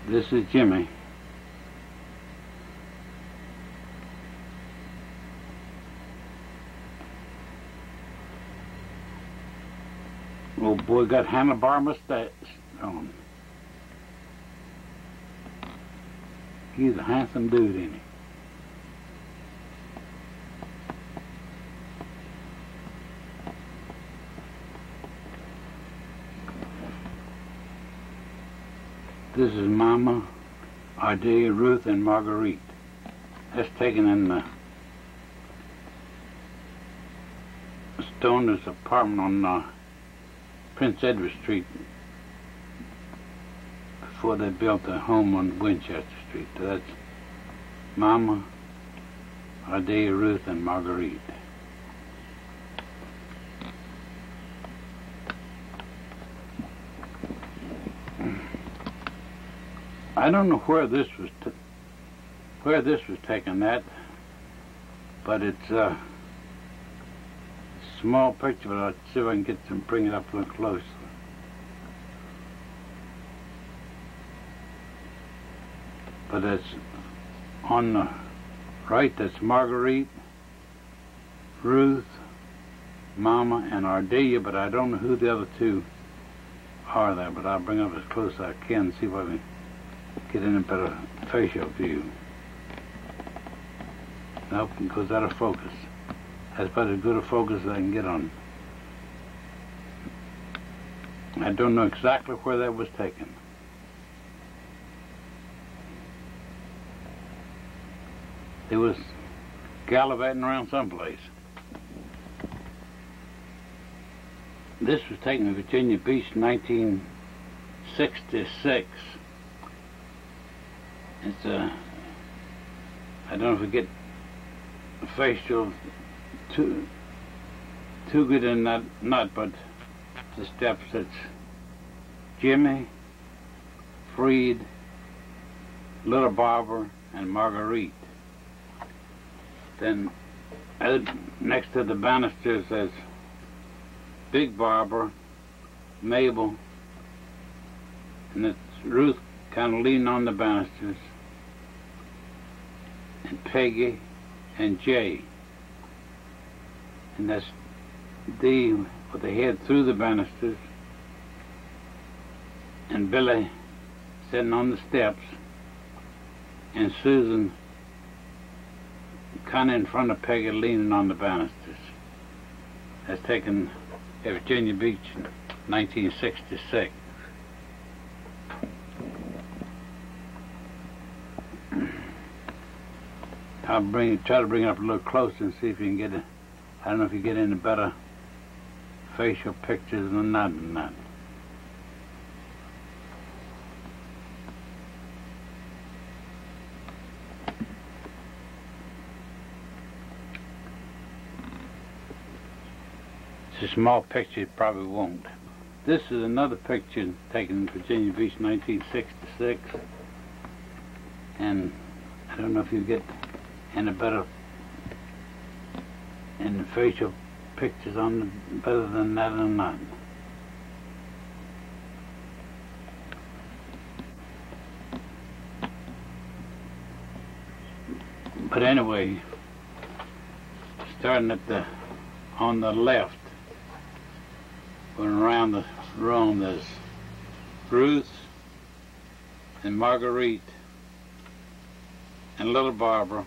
This is Jimmy. Old boy got handlebar mustache on. He's a handsome dude, ain't he? This is Mama, R.D., Ruth, and Marguerite. That's taken in the Stoner's apartment on Prince Edward Street before they built a home on Winchester Street. So that's Mama, R.D., Ruth, and Marguerite. I don't know where this was taken at, but it's a small picture, but I'll see if I can bring it up a little closer. But it's on the right, that's Marguerite, Ruth, Mama, and Ardelia, but I don't know who the other two are there, but I'll bring it up as close as I can, see if I can get in a better facial view. Nope, it goes out of focus. That's about as good a focus as I can get on. I don't know exactly where that was taken. It was gallivanting around someplace. This was taken in Virginia Beach in 1966. It's I don't know if we get a facial too good in that nut, but the steps, it's Jimmy, Freed, Little Barbara, and Marguerite. Then next to the banisters there's Big Barbara, Mabel, and it's Ruth kind of leaning on the banisters, and Peggy and Jay. And that's Dee with the head through the banisters, and Billy sitting on the steps, and Susan kind of in front of Peggy leaning on the banisters. That's taken at Virginia Beach in 1966. I'll try to bring it up a little closer and see if you can get it. I don't know if you get any better facial pictures than that. It's a small picture, it probably won't. This is another picture taken in Virginia Beach, 1966. And I don't know if you get any better in facial pictures on better than that or not. But anyway, starting at on the left, going around the room, there's Ruth and Marguerite and little Barbara,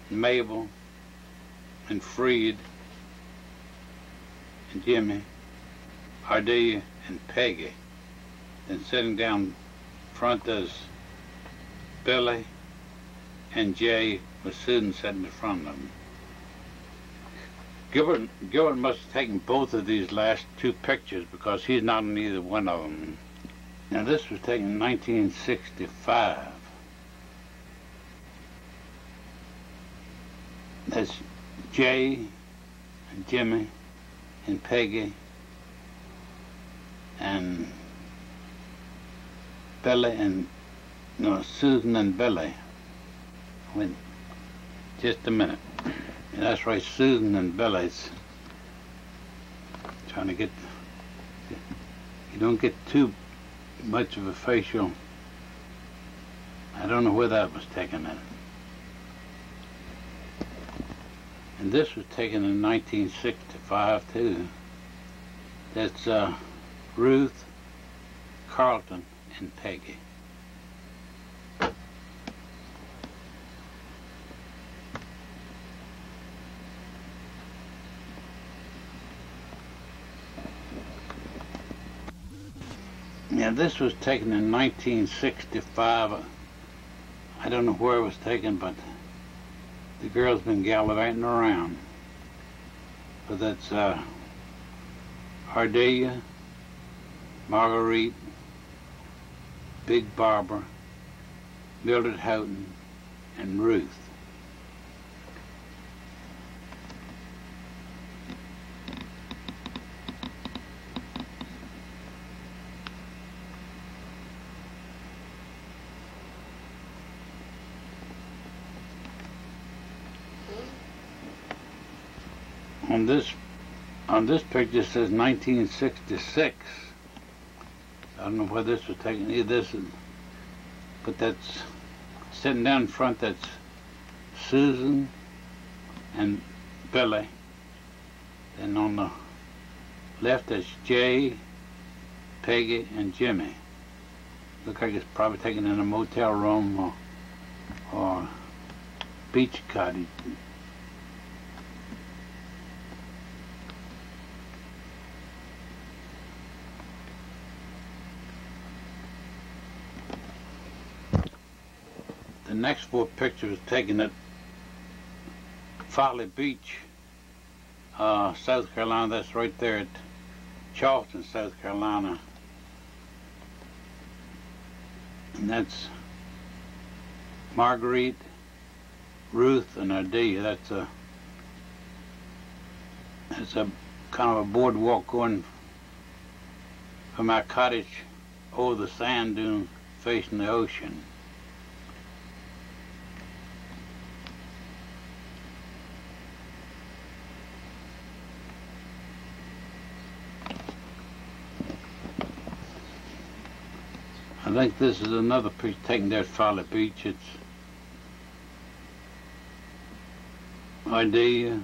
and Mabel and Fred and Jimmy, Ardelia and Peggy. And sitting down front there's Billy and Jay, with Susan sitting in front of them. Gilbert must have taken both of these last two pictures because he's not in either one of them. Now this was taken in 1965. That's Jay and Jimmy and Peggy and Billy and, no, Susan and Billy. Wait, just a minute. And that's right, Susan and Billy's trying to get, you don't get too much of a facial. I don't know where that was taken in. And this was taken in 1965 too. That's Ruth, Carlton, and Peggy. Yeah, this was taken in 1965. I don't know where it was taken, but the girl's been gallivanting around. But that's Ardelia, Marguerite, Big Barbara, Mildred Houghton, and Ruth. On this picture it says 1966. I don't know where this was taken. But that's sitting down in front. That's Susan and Billy. And on the left that's Jay, Peggy, and Jimmy. Look like it's probably taken in a motel room or beach cottage. The next four pictures was taken at Folly Beach, South Carolina. That's right there at Charleston, South Carolina. And that's Marguerite, Ruth, and Ardelia. That's a kind of a boardwalk going from our cottage over the sand dune facing the ocean. I think this is another picture taken there at Folly Beach. It's Ardelia,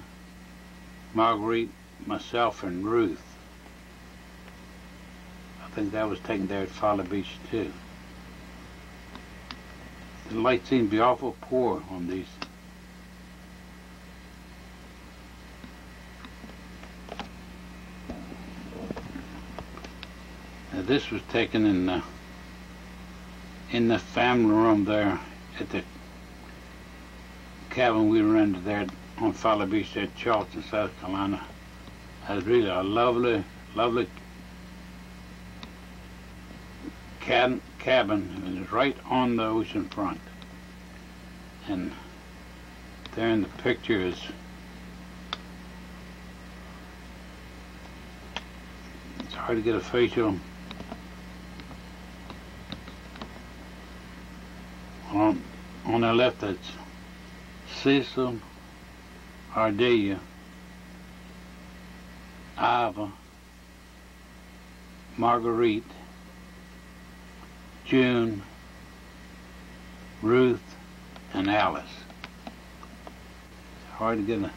Marguerite, myself, and Ruth. I think that was taken there at Folly Beach too. The light seems to be awful poor on these. Now this was taken in the family room there at the cabin we rented there on Folly Beach at Charleston, South Carolina. It was really a lovely, lovely cabin. It was right on the ocean front. And there in the picture is hard to get a facial on the left. That's Cecil, Ardelia, Iva, Marguerite, June, Ruth, and Alice. It's hard to get a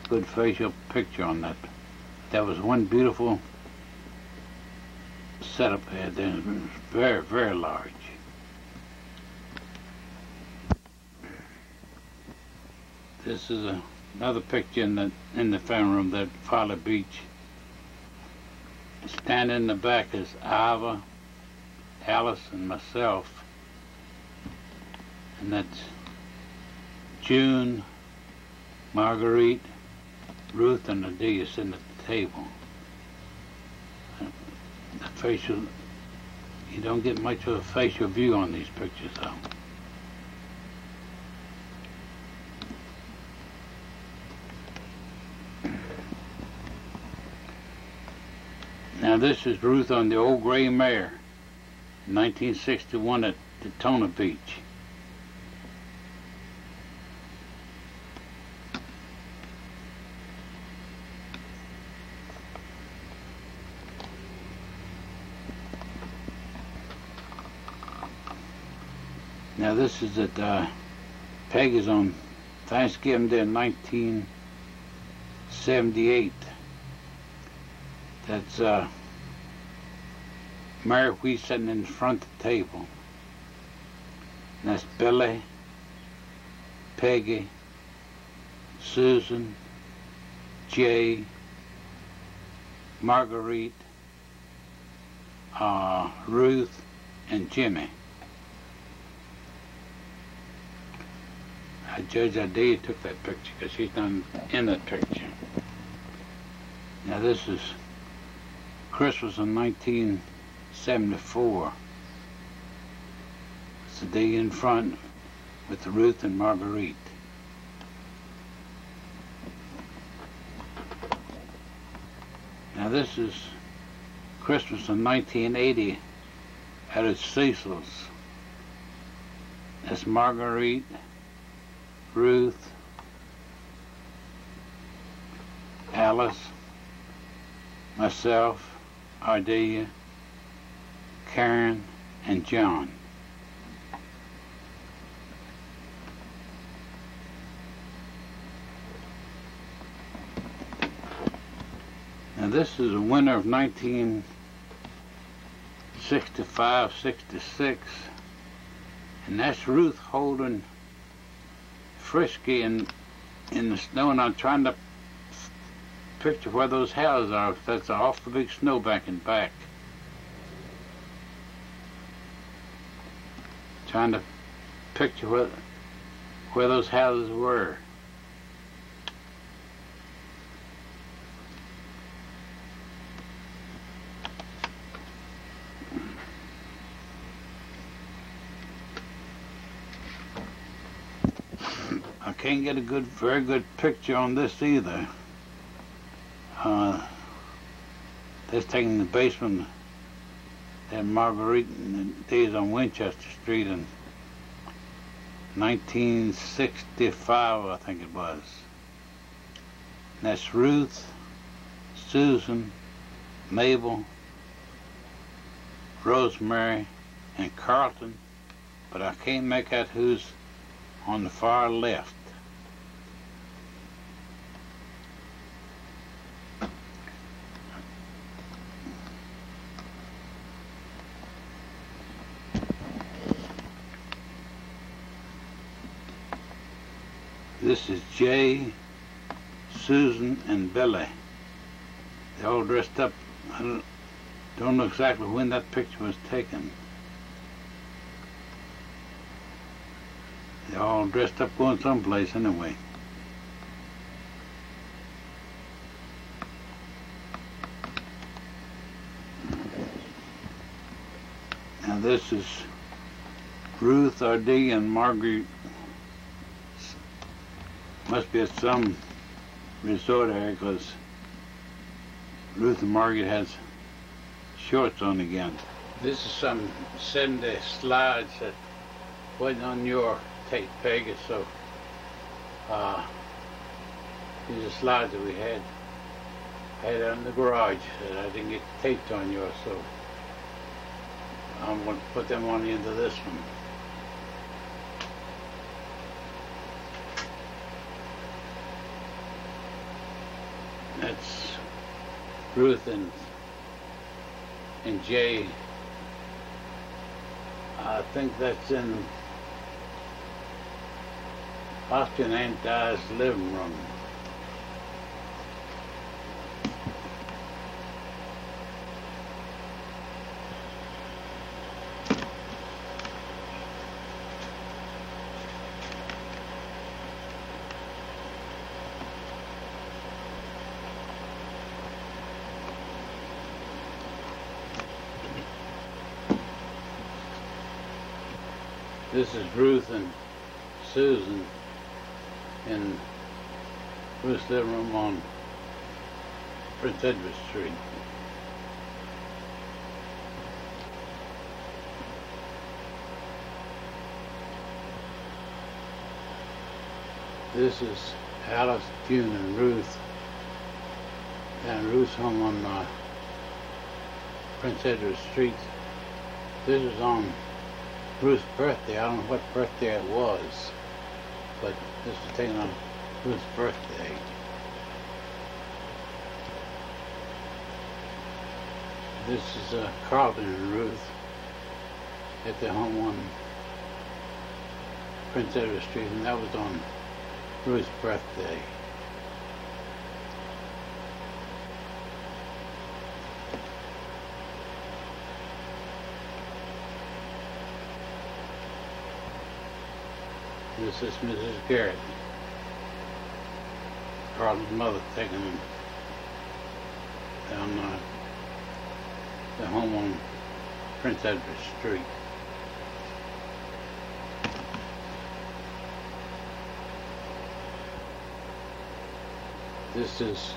good facial picture on that. That was one beautiful setup they had there. It was very, very large. This is another picture in the family room, that Folly Beach. Standing in the back is Iva, Alice, and myself. And that's June, Marguerite, Ruth, and Adelia sitting at the table. The facial, you don't get much of a facial view on these pictures, though. Now this is Ruth on the old gray mare, 1961 at Daytona Beach. Now this is at Peggy's on Thanksgiving Day in 1978. That's Mary Wheat sitting in front of the table. And that's Billy, Peggy, Susan, Jay, Marguerite, Ruth, and Jimmy. Judge Adelia took that picture because she's not in that picture. Now this is Christmas in 1974. It's the day in front with the Ruth and Marguerite. Now this is Christmas in 1980 at Cecil's. That's Marguerite, Ruth, Alice, myself, Ardelia, Karen, and John. Now this is a winter of 1965-66, and that's Ruth holding Frisky in the snow, and I'm trying to picture where those houses are. That's off the big snow back and back. Trying to picture where those houses were. I can't get a very good picture on this either. That's taken the basement at Marguerite in the days on Winchester Street in 1965, I think it was. And that's Ruth, Susan, Mabel, Rosemary, and Carlton, but I can't make out who's on the far left. This is Jay, Susan, and Billy. They're all dressed up. I don't know exactly when that picture was taken. They're all dressed up going someplace anyway. Now this is Ruth, Ardelia, and Marguerite. Must be at some resort area, because Ruth and Margaret has shorts on again. This is some 70 slides that wasn't on your tape, Peggy, so these are slides that we had in the garage that I didn't get taped on yours, so I'm going to put them on the end of this one. That's Ruth and Jay. I think that's in possibly in Aunt Di's living room. This is Ruth and Susan in Ruth's living room on Prince Edward Street. This is Alice, June, and Ruth down Ruth's home on Prince Edward Street. This is on Ruth's birthday. I don't know what birthday it was, but this was taken on Ruth's birthday. This is Carlton and Ruth at their home on Prince Edward Street, and that was on Ruth's birthday. This is Mrs. Garrett, Carlton's mother, taking them down the home on Prince Edward Street. This is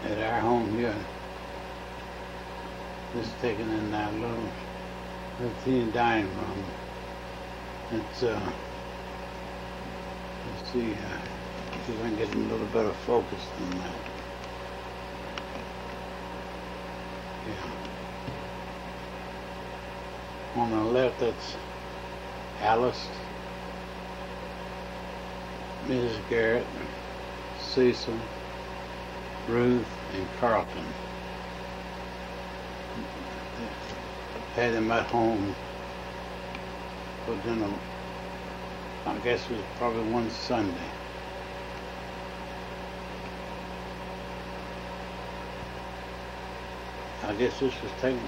at our home here. This is taken in our little teeny dining room. It's let's see if I can get a little better focus than that. Yeah. On the left, that's Alice, Mrs. Garrett, Cecil, Ruth, and Carlton. Had them at home for dinner. I guess it was probably one Sunday. I guess this was taken.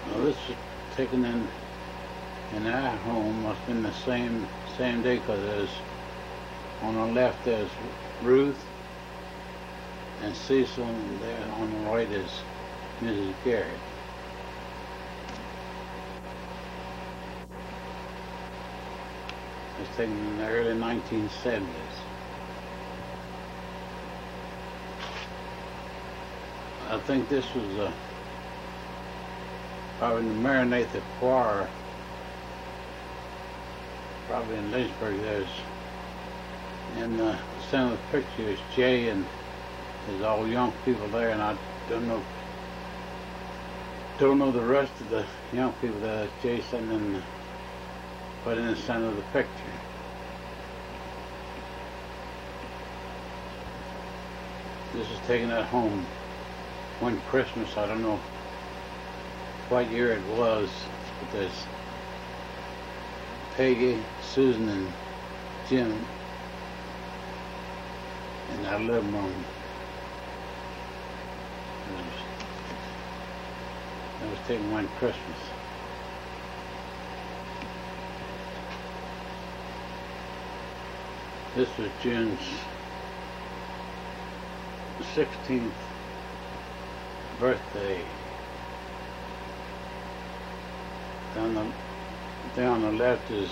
Well, this was taken in our home. Must have been the same day, because there's on the left there's Ruth and Cecil, and there on the right is Mrs. Garrett. It was taken in the early 1970s. I think this was probably in the Maranatha Choir, probably in Lynchburg. There's in the center of the picture is Jay, and there's all young people there, and I don't know the rest of the young people there. Jay sitting in but in the center of the picture. This is taken at home one Christmas. I don't know what year it was, but there's Peggy, Susan, and Jim in our living room. That was taken one Christmas. This was June's 16th birthday. Down on the left is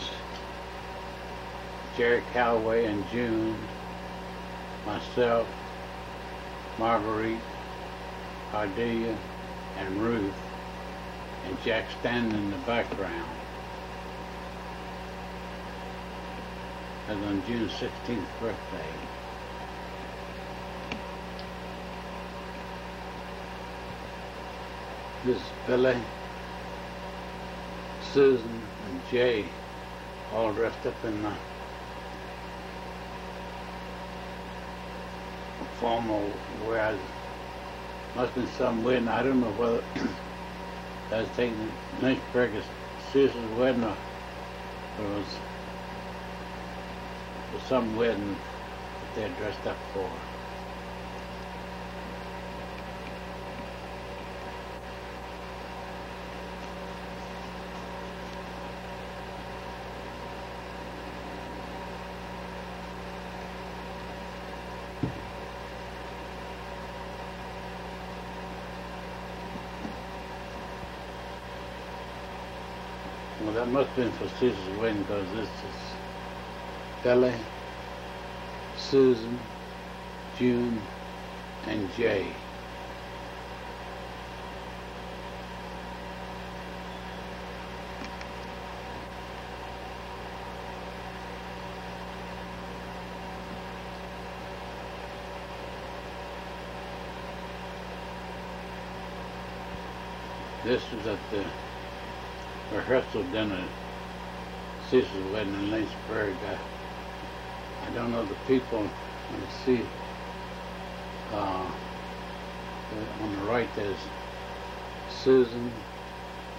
Jerry Calloway and June, myself, Marguerite, Ardelia, and Ruth, and Jack standing in the background. That's on June's 16th birthday. This is Billy, Susan, and Jay, all dressed up in the formal wear. Must have been some wedding. I don't know whether I was taking Lynchburg as Susan's wedding or it was some wedding that they're dressed up for. Well, that must have been for Susan's wedding because this is Billy, Susan, June, and Jay. This was at the rehearsal dinner, Susan's wedding in Lynchburg. I don't know the people. Let me see. On the right there's Susan,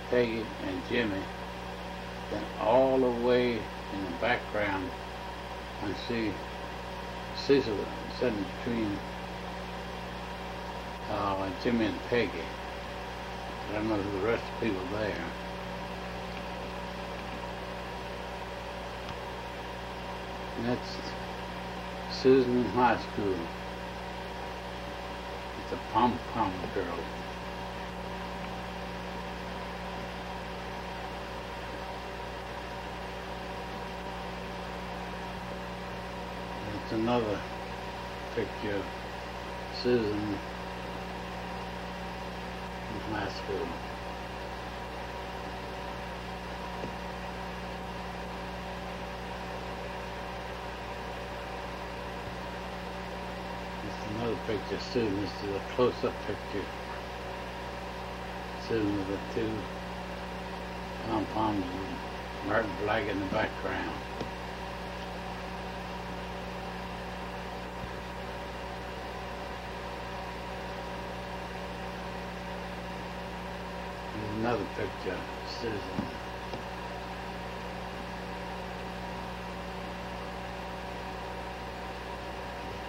Peggy, and Jimmy. Then all the way in the background, I see Susan sitting between Jimmy and Peggy. I don't know who the rest of the people there. And that's Susan in high school. It's a pom-pom girl. It's another picture of Susan in high school. Another picture of Susan. This is a close-up picture. Susan with the two pom-poms and Martin flag in the background. Here's another picture of Susan.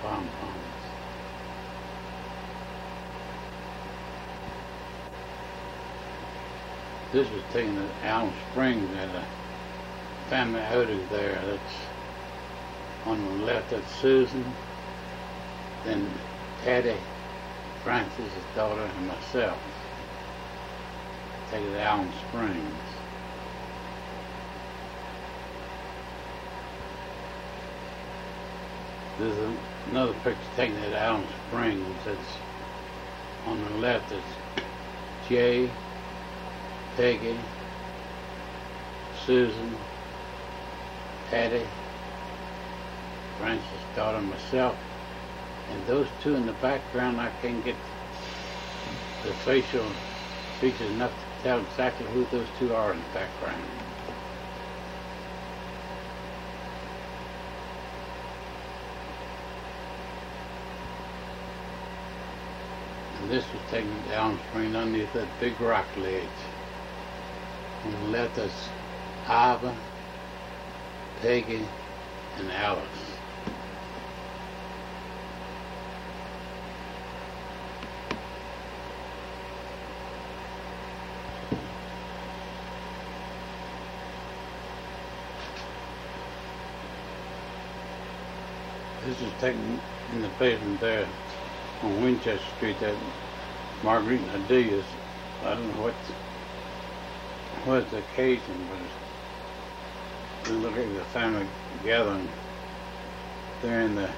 Pom-poms. This was taken at Allen Springs at a family outing there. That's on the left, that's Susan, then Patty, Francis, his daughter, and myself. Taken at Allen Springs. There's another picture taken at Allen Springs. That's on the left, it's Jay, Peggy, Susan, Patty, Francis' daughter, myself, and those two in the background, I can't get the facial features enough to tell exactly who those two are in the background. And this was taken down spring underneath that big rock ledge. On the left, that's Iva, Peggy, and Alice. This is taken in the basement there on Winchester Street, that Marguerite and Adelia's. I don't know what the occasion was. We look at the family gathering. There in the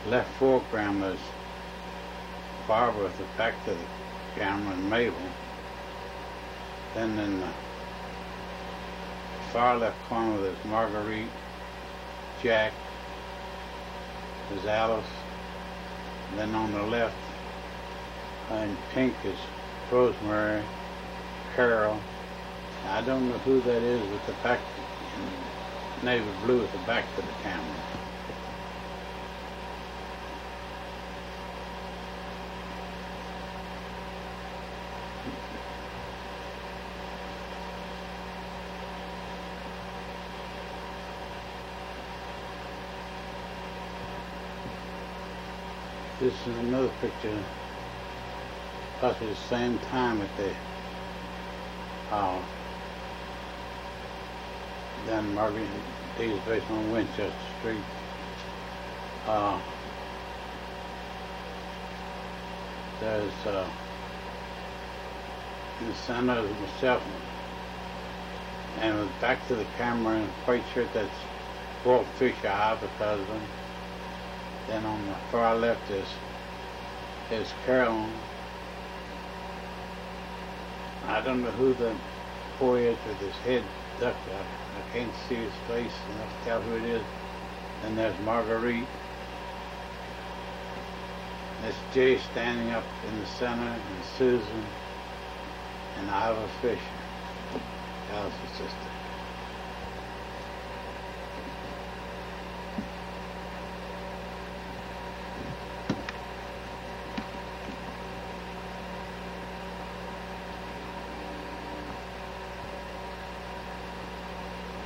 left foreground was Barbara with the back to the camera and Mabel. Then in the far left corner there's Marguerite, Jack, there's Alice, and then on the left in pink is Rosemary, Carol. I don't know who that is with the back in navy blue with the back to the camera. This is another picture, possibly the same time at the down Marguerite D's basement on Winchester Street. There's in the center is myself, and with back to the camera in a white shirt, that's Walt Fisher, Ivor husband. Then on the far left is Carol. I don't know who the boy is with his head ducked. I can't see his face enough to tell who it is. And there's Marguerite. There's Jay standing up in the center, and Susan, and Ivor Fisher, Alice's sister.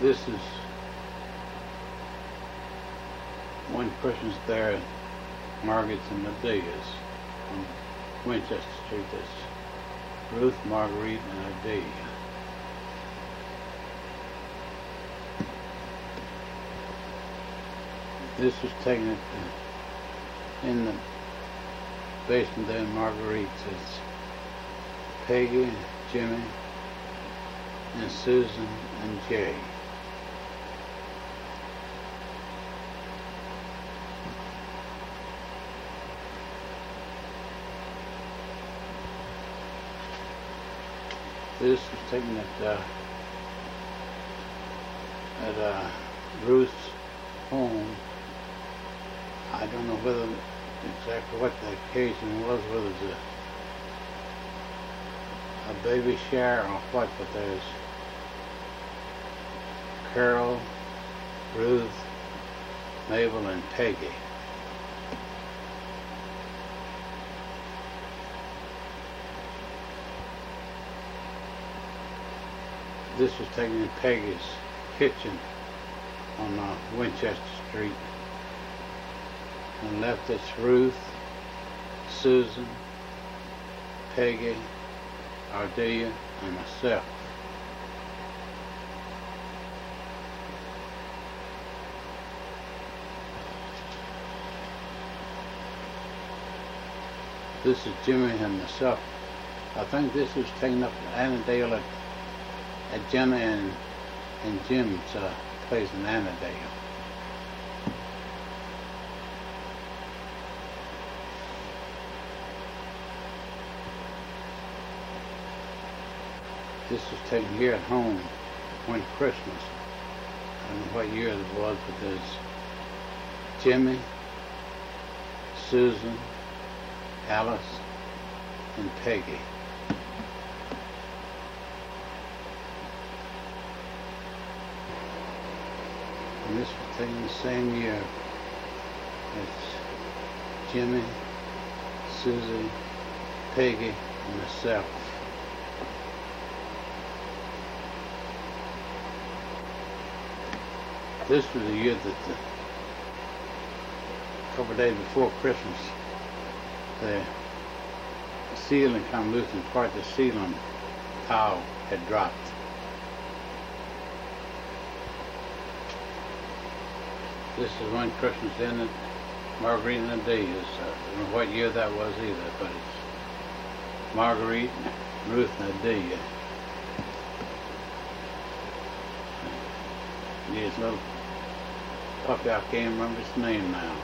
This is one Christmas there at Margaret's and Medea's on Winchester Street. That's Ruth, Marguerite, and Medea. This was taken in the basement there in Marguerite's. It's Peggy, Jimmy, and Susan, and Jay. This was taken at Ruth's home. I don't know whether exactly what the occasion was, whether it was a baby shower or what, but there's Carol, Ruth, Mabel, and Peggy. This was taken in Peggy's kitchen on Winchester Street. On the left it's Ruth, Susan, Peggy, Ardea, and myself. This is Jimmy and myself. I think this was taken up at Annandale at Jenna and Jim's place in Annandale. This was taken here at home one Christmas. I don't know what year it was, but there's Jimmy, Susan, Alice, and Peggy. And this was taken the same year. It's Jimmy, Susie, Peggy, and myself. This was the year that a couple of days before Christmas, the ceiling come loose and part of the ceiling tile had dropped. This is one Christmas in at Marguerite and Adea's. I don't know what year that was either, but it's Marguerite, Ruth, and Adea. This little puppy, I can't remember its name now.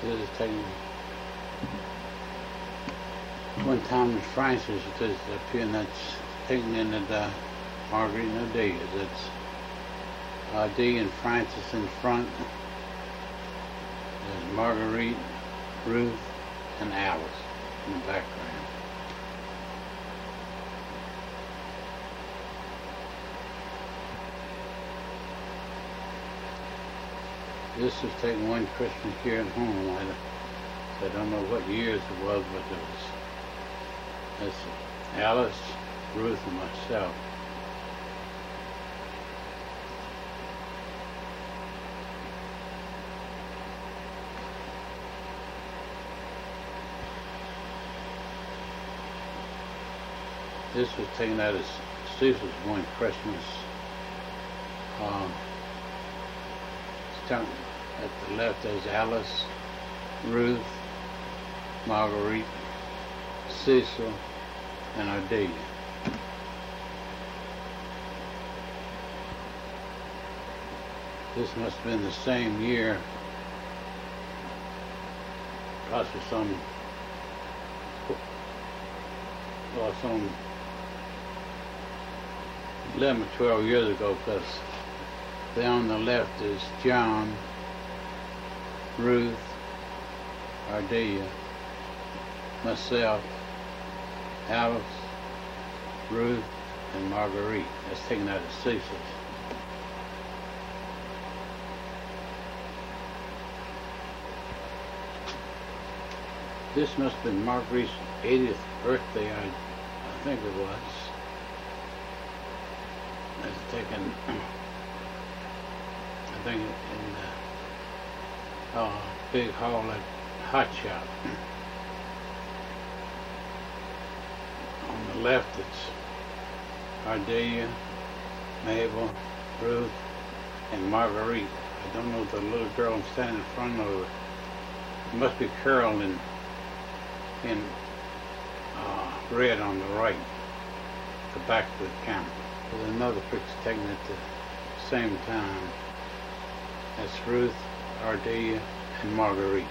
This is taken one time in Francis, it is up here, and that's taken in the Marguerite and Odelia. That's D and Francis in front. There's Marguerite, Ruth, and Alice in the background. This was taken one Christmas here at home. I don't know what years it was, but that's Alice, Ruth, and myself. This was taken out of Cecil's one Christmas. At the left there's Alice, Ruth, Marguerite, Cecil, and Odelia. This must have been the same year, possibly some 11 or 12 years ago, because there on the left is John, Ruth, Odelia, myself, Alice, Ruth, and Marguerite. That's taken out of Cecil's. This must have been Marguerite's 80th birthday, I think it was. That's taken, I think, in the big hall at Hot Shop. On the left it's Odelia, Mabel, Ruth, and Marguerite. I don't know the little girl standing in front of her. It must be Carol in red on the right, the back of the camera. There's another picture taken at the same time. That's Ruth, Odelia, and Marguerite.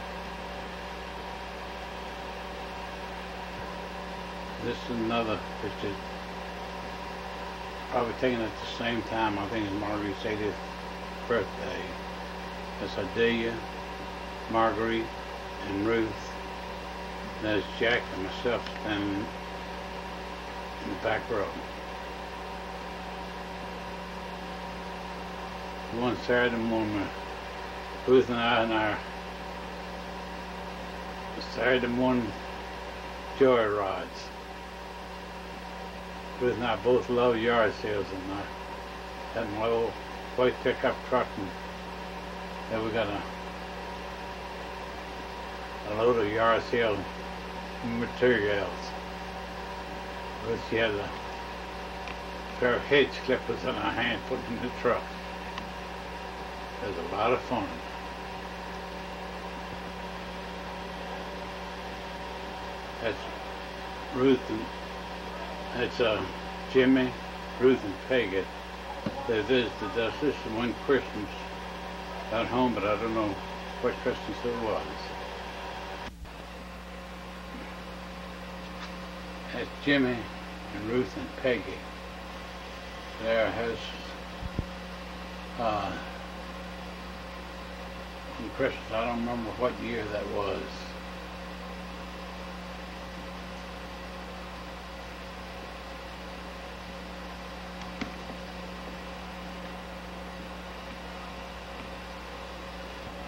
This is another picture, probably taken at the same time. I think it's Marguerite's 80th birthday. That's Odelia, Marguerite, and Ruth. There's Jack and myself standing in the back row. One Saturday morning, Ruth and I, in our Saturday morning joyrides. Ruth and I both love yard sales, and I had my old white pickup truck, and then we got a load of yard sale materials. Ruth, she had a pair of hedge clippers in her hand put in the truck. It was a lot of fun. That's Ruth and that's Jimmy, Ruth, and Peggy. They visited us this one Christmas at home, but I don't know what Christmas it was. That's Jimmy and Ruth and Peggy. There has on Christmas, I don't remember what year that was.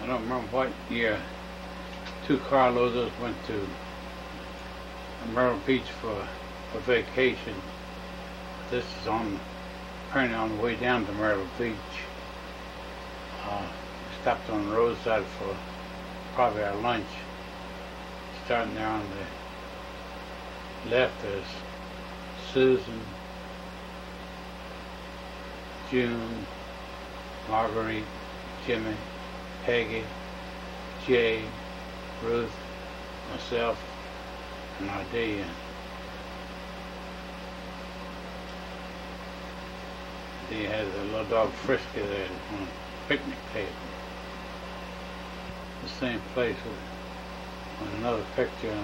I don't remember what year two carloads of us went to Myrtle Beach for a vacation. This is apparently on the way down to Myrtle Beach. Stopped on the roadside for probably our lunch. Starting there on the left, there's Susan, June, Marguerite, Jimmy, Peggy, Jay, Ruth, myself, and Odelia. He has a little dog Frisky there on a picnic table. The same place with another picture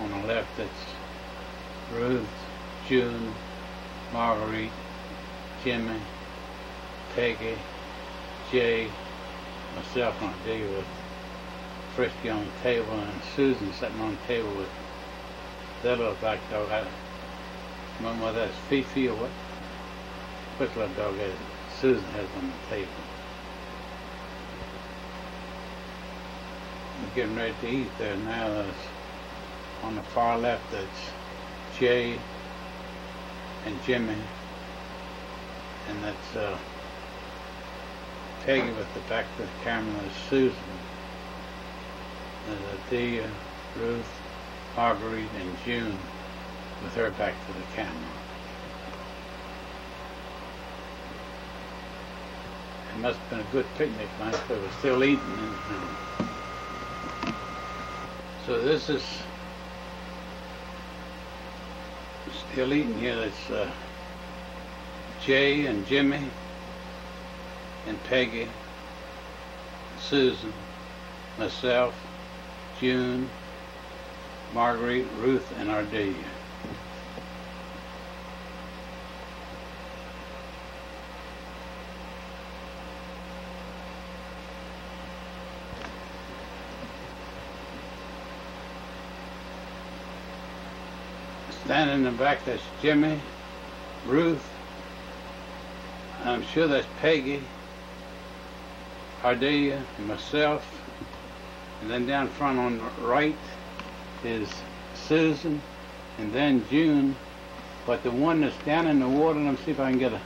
on the left. That's Ruth, June, Marguerite, Jimmy, Peggy, Jay, myself on a day with Frisky on the table, and Susan sitting on the table with that little black dog. I don't know whether that's Fifi or what. Which little dog is Susan has on the table. We're getting ready to eat there now. That's on the far left, that's Jay and Jimmy, and that's Peggy with the back to the camera. There's Susan. There's Adia, Ruth, Marguerite, and June with her back to the camera. It must have been a good picnic night, but we're still eating. So this is still eating here. That's Jay and Jimmy and Peggy, Susan, myself, June, Marguerite, Ruth, and Ardelia. Standing in the back, that's Jimmy, Ruth, I'm sure that's Peggy, Ardelia, and myself. And then down front on the right is Susan, and then June. But the one that's down in the water, let me see if I can get a...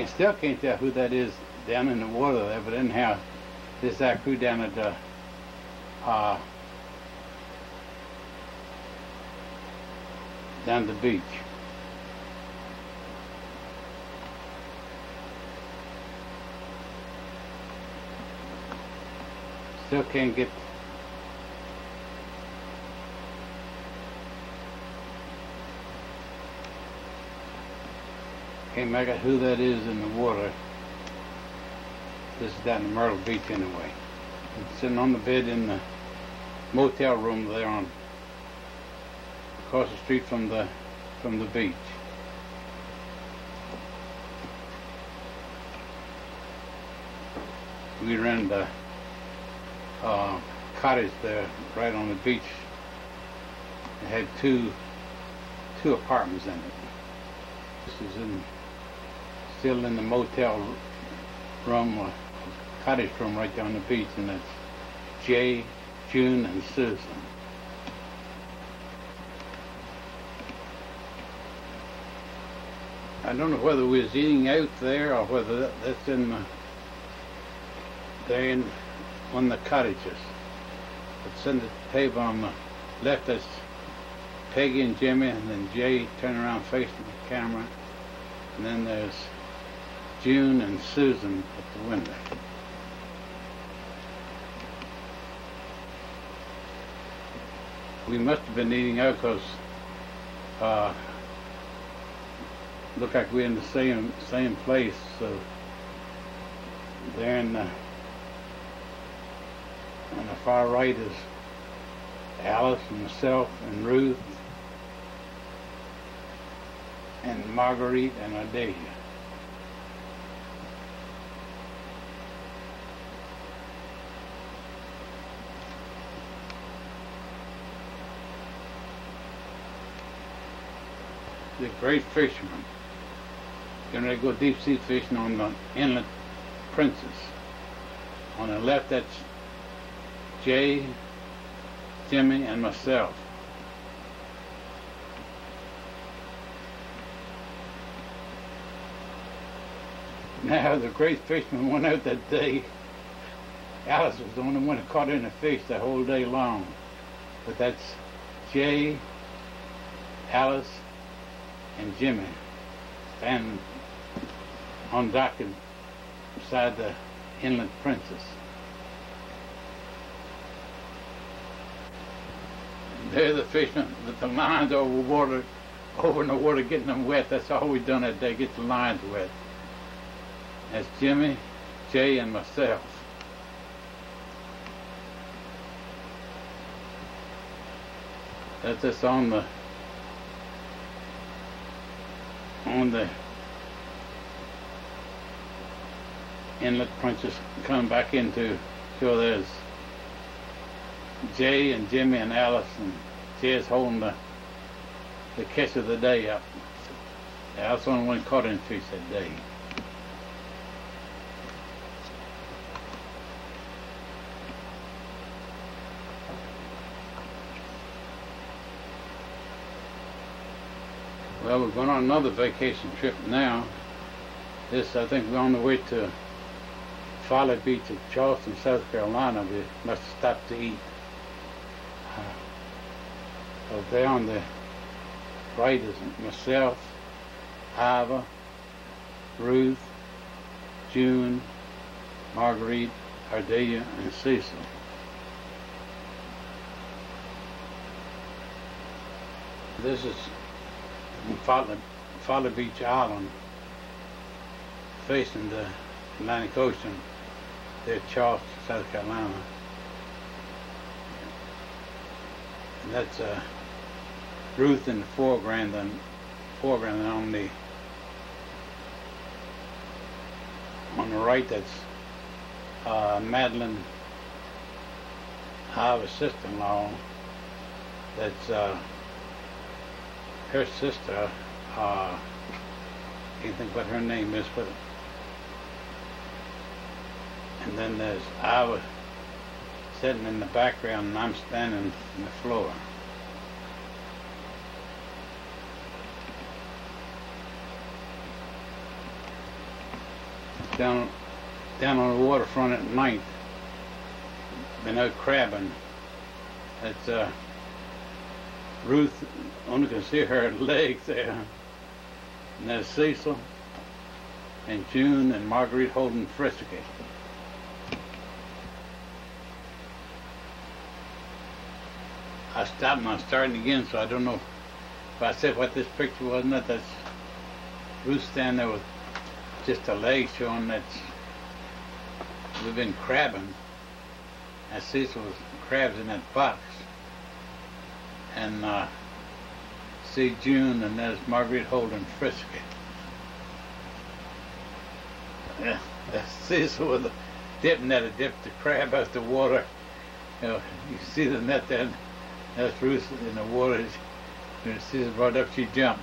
Still can't tell who that is down in the water there, but anyhow, this is our crew down at the down the beach. Still can't get make out who that is in the water. This is down in Myrtle Beach anyway. I'm sitting on the bed in the motel room there on across the street from the beach. We rented a cottage there right on the beach. It had two apartments in it. This is still in the motel room, cottage room right down the beach, and that's Jay, June, and Susan. I don't know whether we was eating out there or whether that's in there in one of the cottages. It's in the table on the left. That's Peggy and Jimmy, and then Jay turning around facing the camera, and then there's June and Susan at the window. We must have been eating out because look like we're in the same place. So there on the far right is Alice and myself and Ruth and Marguerite and Ardelia. The great fisherman. Getting ready to go deep sea fishing on the inlet Princess. On the left, that's Jay, Jimmy, and myself. Now, the great fisherman went out that day. Alice was the only one that caught any fish the whole day long. But that's Jay, Alice, and Jimmy standing on dock beside the inlet Princess. They're the fishermen with the lines over in the water, getting them wet. That's all we done that day, get the lines wet. That's Jimmy, Jay, and myself. That's just on the inlet punches coming back into. So there's Jay and Jimmy and Alice, and Jay's holding the catch of the day up. I was the only one caught in fish that day. Well, we're going on another vacation trip now. I think we're on the way to Folly Beach at Charleston, South Carolina. We must have stopped to eat. So there on the right is myself, Iva, Ruth, June, Marguerite, Ardelia, and Cecil. This is Folly Beach Island, facing the Atlantic Ocean, there at Charleston, South Carolina. And that's Ruth in the foreground, and on the right, that's Madeline, Iva's sister-in-law. That's her sister. Can't think what her name is, but and then there's Iva sitting in the background, and I'm standing on the floor. Down on the waterfront at night, been out crabbing. That's Ruth, only can see her legs there. And there's Cecil and June and Marguerite holding frisky. I stopped and I'm starting again, so I don't know if I said what this picture was. Not that's Ruth standing there with just a leg showing. That's we've been crabbing. And Cecil was crabs in that box. And see June, and there's Marguerite holding frisky. Yeah, that's Cecil with the dip net to dip the crab out the water. You know, you see the net there. That's Ruth in the water. When Cecil brought up, she jumped.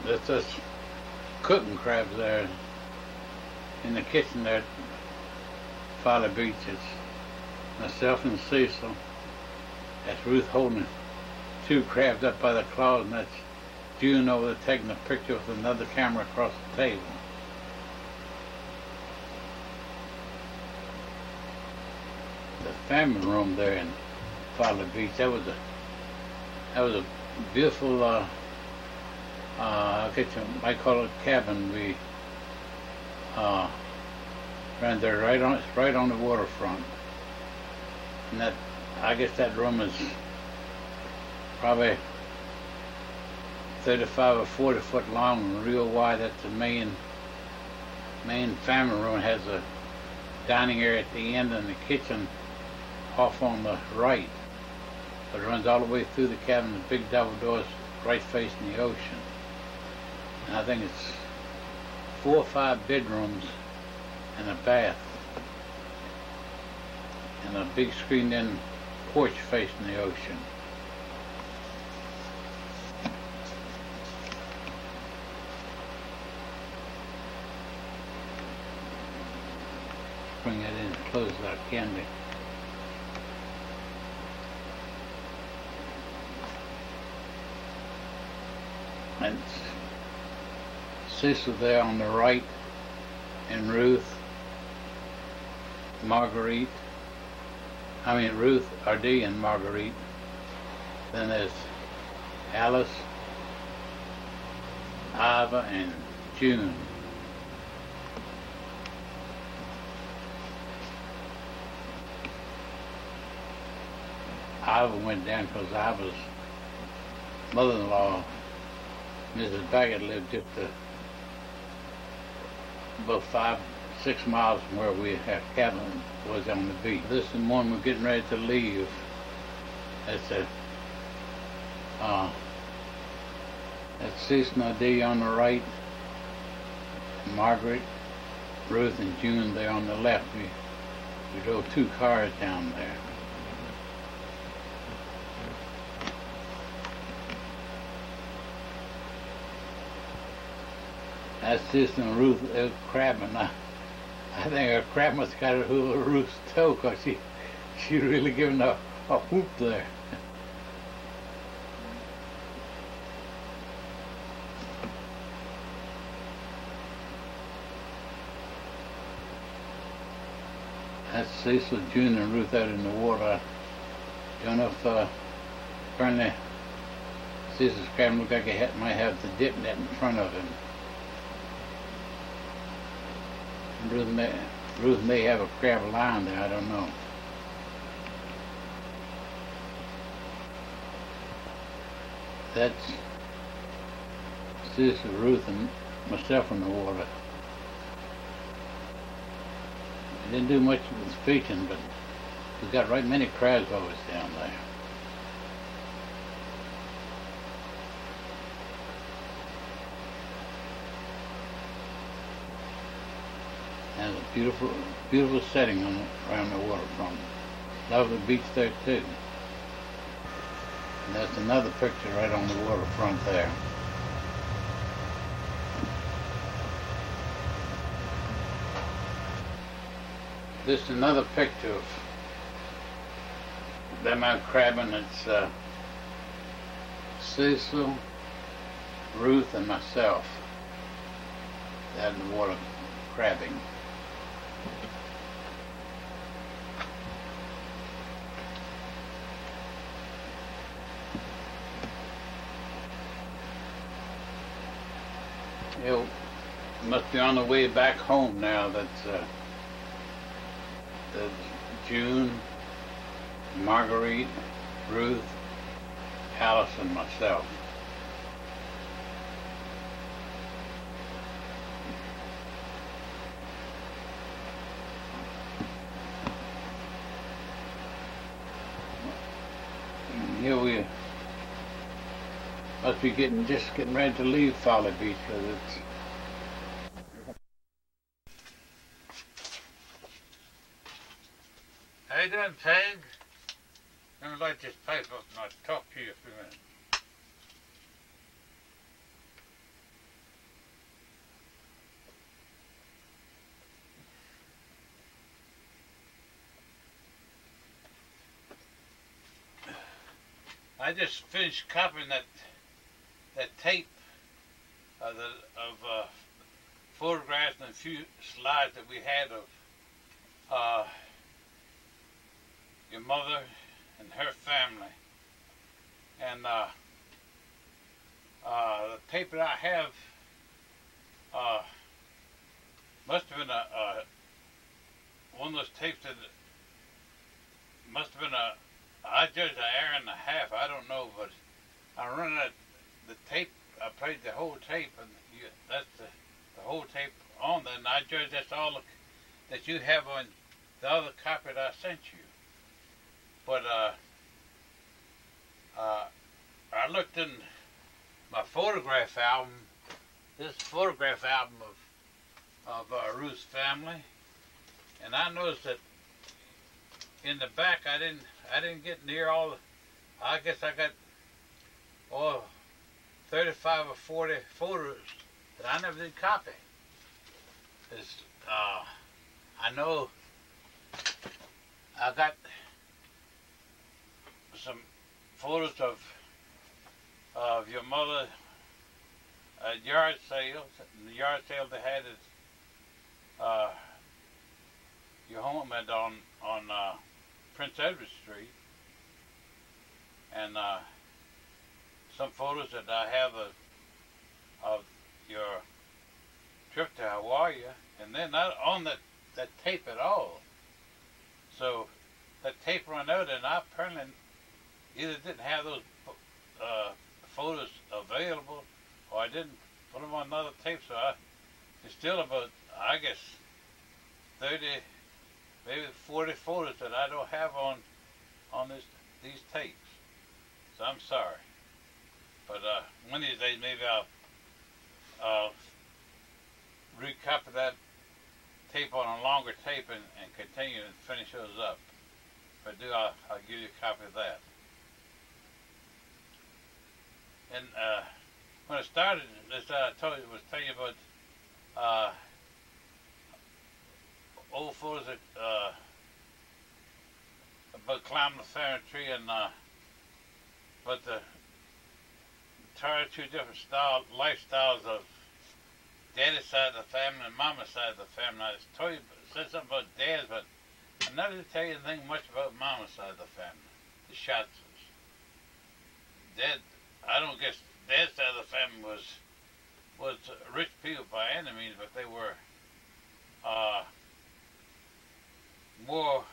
That's us cooking crabs there in the kitchen there at Folly Beach. It's myself and Cecil. That's Ruth holding 2 crabs up by the claws, and that's June over there taking a picture with another camera across the table. The family room there in Folly Beach, that was a beautiful I call it cabin. We ran there right on the waterfront, and that I guess that room is probably 35 or 40 foot long and real wide. That's the main family room. It has a dining area at the end and the kitchen off on the right, but it runs all the way through the cabin. The big double doors right facing the ocean. And I think it's 4 or 5 bedrooms and a bath, and a big screened-in porch facing the ocean. Bring that in as close as I can be. And Cecil there on the right, and Ruth, Marguerite, Ruth, Ardelia, and Marguerite. Then there's Alice, Iva, and June. Ivor went down because Ivor's mother-in-law, Mrs. Baggett, lived just about 5-6 miles from where we had cabin was on the beach. This is the morning we're getting ready to leave. That's Cecil D on the right, Margaret, Ruth, and June there on the left. We drove 2 cars down there. That's Cecil and Ruth crabbing. I think a crab must have got a hold of Ruth's toe because she really giving a whoop there. That's Cecil, June, and Ruth out in the water. Don't know if apparently Cecil's crab looked like he might have the dip net in front of him. Ruth may have a crab lying there, I don't know. That's Cecil, Ruth, and myself in the water. I didn't do much with fishing, but we got right many crabs always down there. And a beautiful, beautiful setting around the waterfront. Lovely beach there too. And that's another picture right on the waterfront there. This is another picture of them out crabbing. It's Cecil, Ruth, and myself out in the water crabbing. You must be on the way back home now. That's June, Marguerite, Ruth, Alice, and myself. And here we must be just getting ready to leave Folly Beach because it's. How you doing, Peg? Let me light this pipe up and I'll talk to you for a minute. I just finished copying that tape of photographs and a few slides that we had of your mother and her family. And the tape that I have must have been one of those tapes that must have been I judged an hour and a half, I don't know, but I run the tape, I played the whole tape, and that's the whole tape on there, and I judge that's all that you have on the other copy that I sent you. But I looked in my photograph album, this photograph album of Ruth's family, and I noticed that in the back I didn't get near all. I guess I got 35 or 40 photos that I never did copy. I know I got some photos of your mother at yard sales. The yard sale they had at your home on Prince Edward Street, and some photos that I have of your trip to Hawaii, and then not on that tape at all. So that tape ran out, and I apparently either didn't have those photos available, or I didn't put them on another tape. So it's still about, I guess, 30, maybe 40 photos that I don't have on these tapes. So I'm sorry. But one of these days, maybe I'll recopy that tape on a longer tape and continue and finish those up. If I do, I'll give you a copy of that. And when I started this, I was telling you about old photos that about climbing the family tree, and but the entirely two different lifestyles of Daddy's side of the family and Mama's side of the family. I said something about Dad's, but I never did tell you anything much about Mama's side of the family, the Schatzes. Dad, I don't guess Dad's side of the family was rich people by any means, but they were more,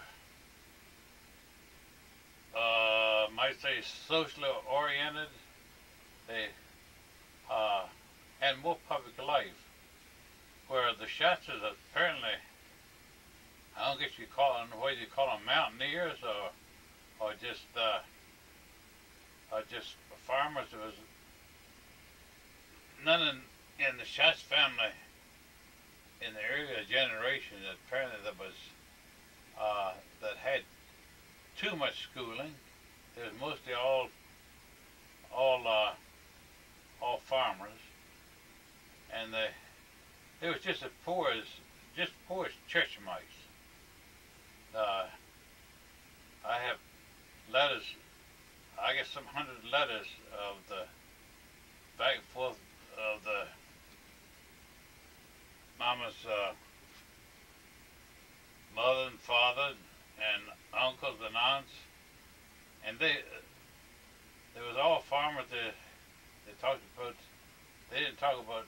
might say, socially oriented. They had more public life, where the Schatzes apparently, I don't guess you call them, whether you call them mountaineers or just farmers. There was none in the Schatz family in the earlier generation that apparently that had too much schooling. It was mostly all farmers, and they was just as poor as church mice. I have letters, I guess some 100 letters of the back and forth of the Mama's mother and father and uncles and aunts, and they was all farmers. They talked about. They didn't talk about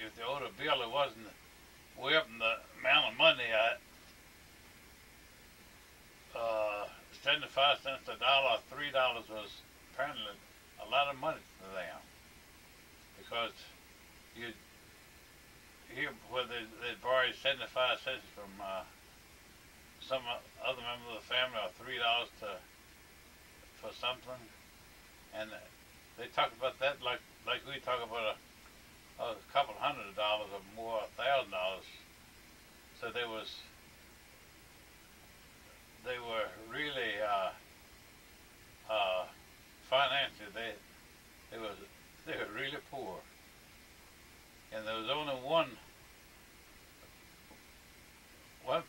if they owed a bill. It wasn't way up in the amount of money. 75 cents a dollar, $3 was apparently a lot of money to them, because you hear where they borrowed 75 cents from some other member of the family, or $3 for something, and they talk about that like we talk about a couple $100 or more, $1,000. So they were really financially they were really poor, and there was only one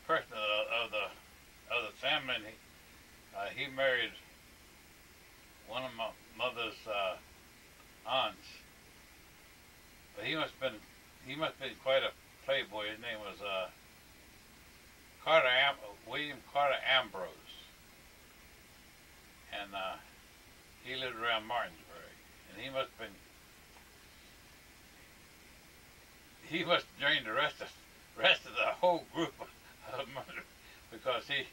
person of the family, and he married one of my mother's aunts, but he must have been quite a playboy. His name was William Carter Ambrose, and he lived around Martinsburg, and he must have drained the rest of the whole group of money, because he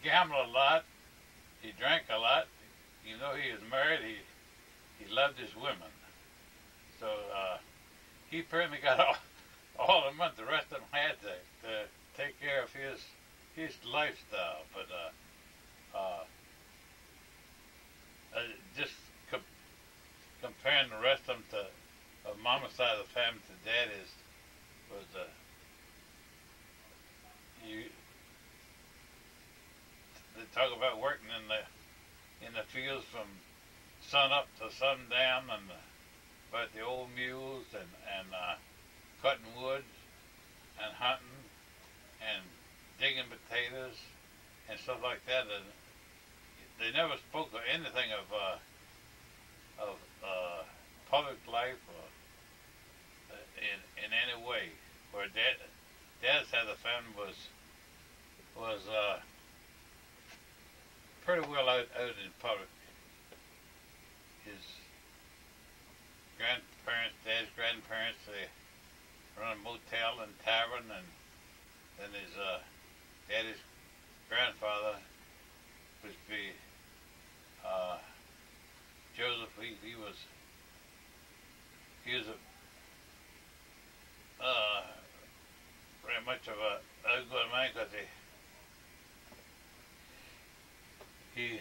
gambled a lot, he drank a lot. You know, he was married. He loved his women, so he apparently got all the money the rest of them had to take care of his lifestyle. But just comparing the rest of them of Mama's side of the family to Daddy's was they talk about working in the fields from sun up to sundown, and about the old mules, and cutting wood and hunting and digging potatoes and stuff like that. And they never spoke of anything of public life or in any way. Where Dad's side of the family was pretty well out in public. His grandparents, Dad's grandparents, they run a motel and tavern, and then his Daddy's grandfather was be Joseph, he was very much of a good man, because he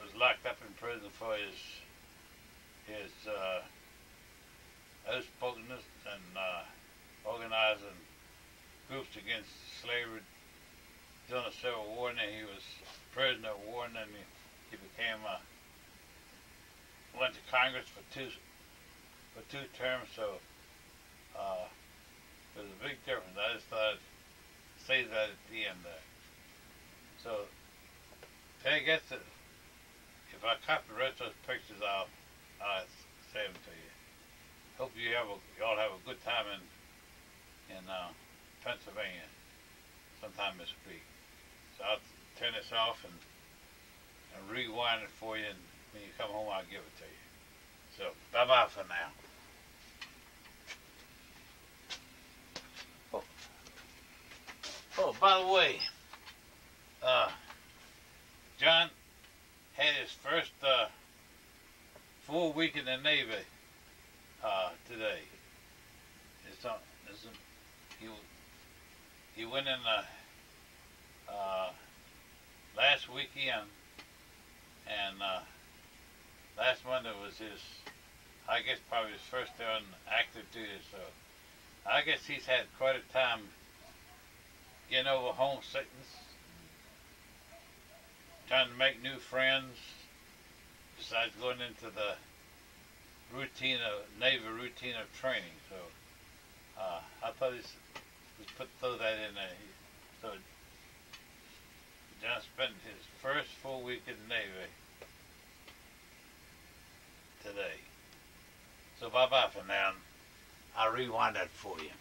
was locked up in prison for his outspokenness and organizing groups against slavery during the Civil War. And then he was prisoner of war, and then he became went to Congress for two terms. So there's a big difference. I just thought I'd say that at the end there. So I guess that if I copy the rest of those pictures, I'll save them to you. Hope you all have a good time in Pennsylvania sometime this week. So I'll turn this off and rewind it for you, and when you come home, I'll give it to you. So bye-bye for now. Oh, by the way, John had his first full week in the Navy today. He went in last weekend, and last Monday was I guess probably his first day on active duty. So I guess he's had quite a time getting over homesickness, trying to make new friends, besides going into the Navy routine of training. So I thought let's throw that in there. So John spent his first full week in the Navy today. So bye-bye for now. I'll rewind that for you.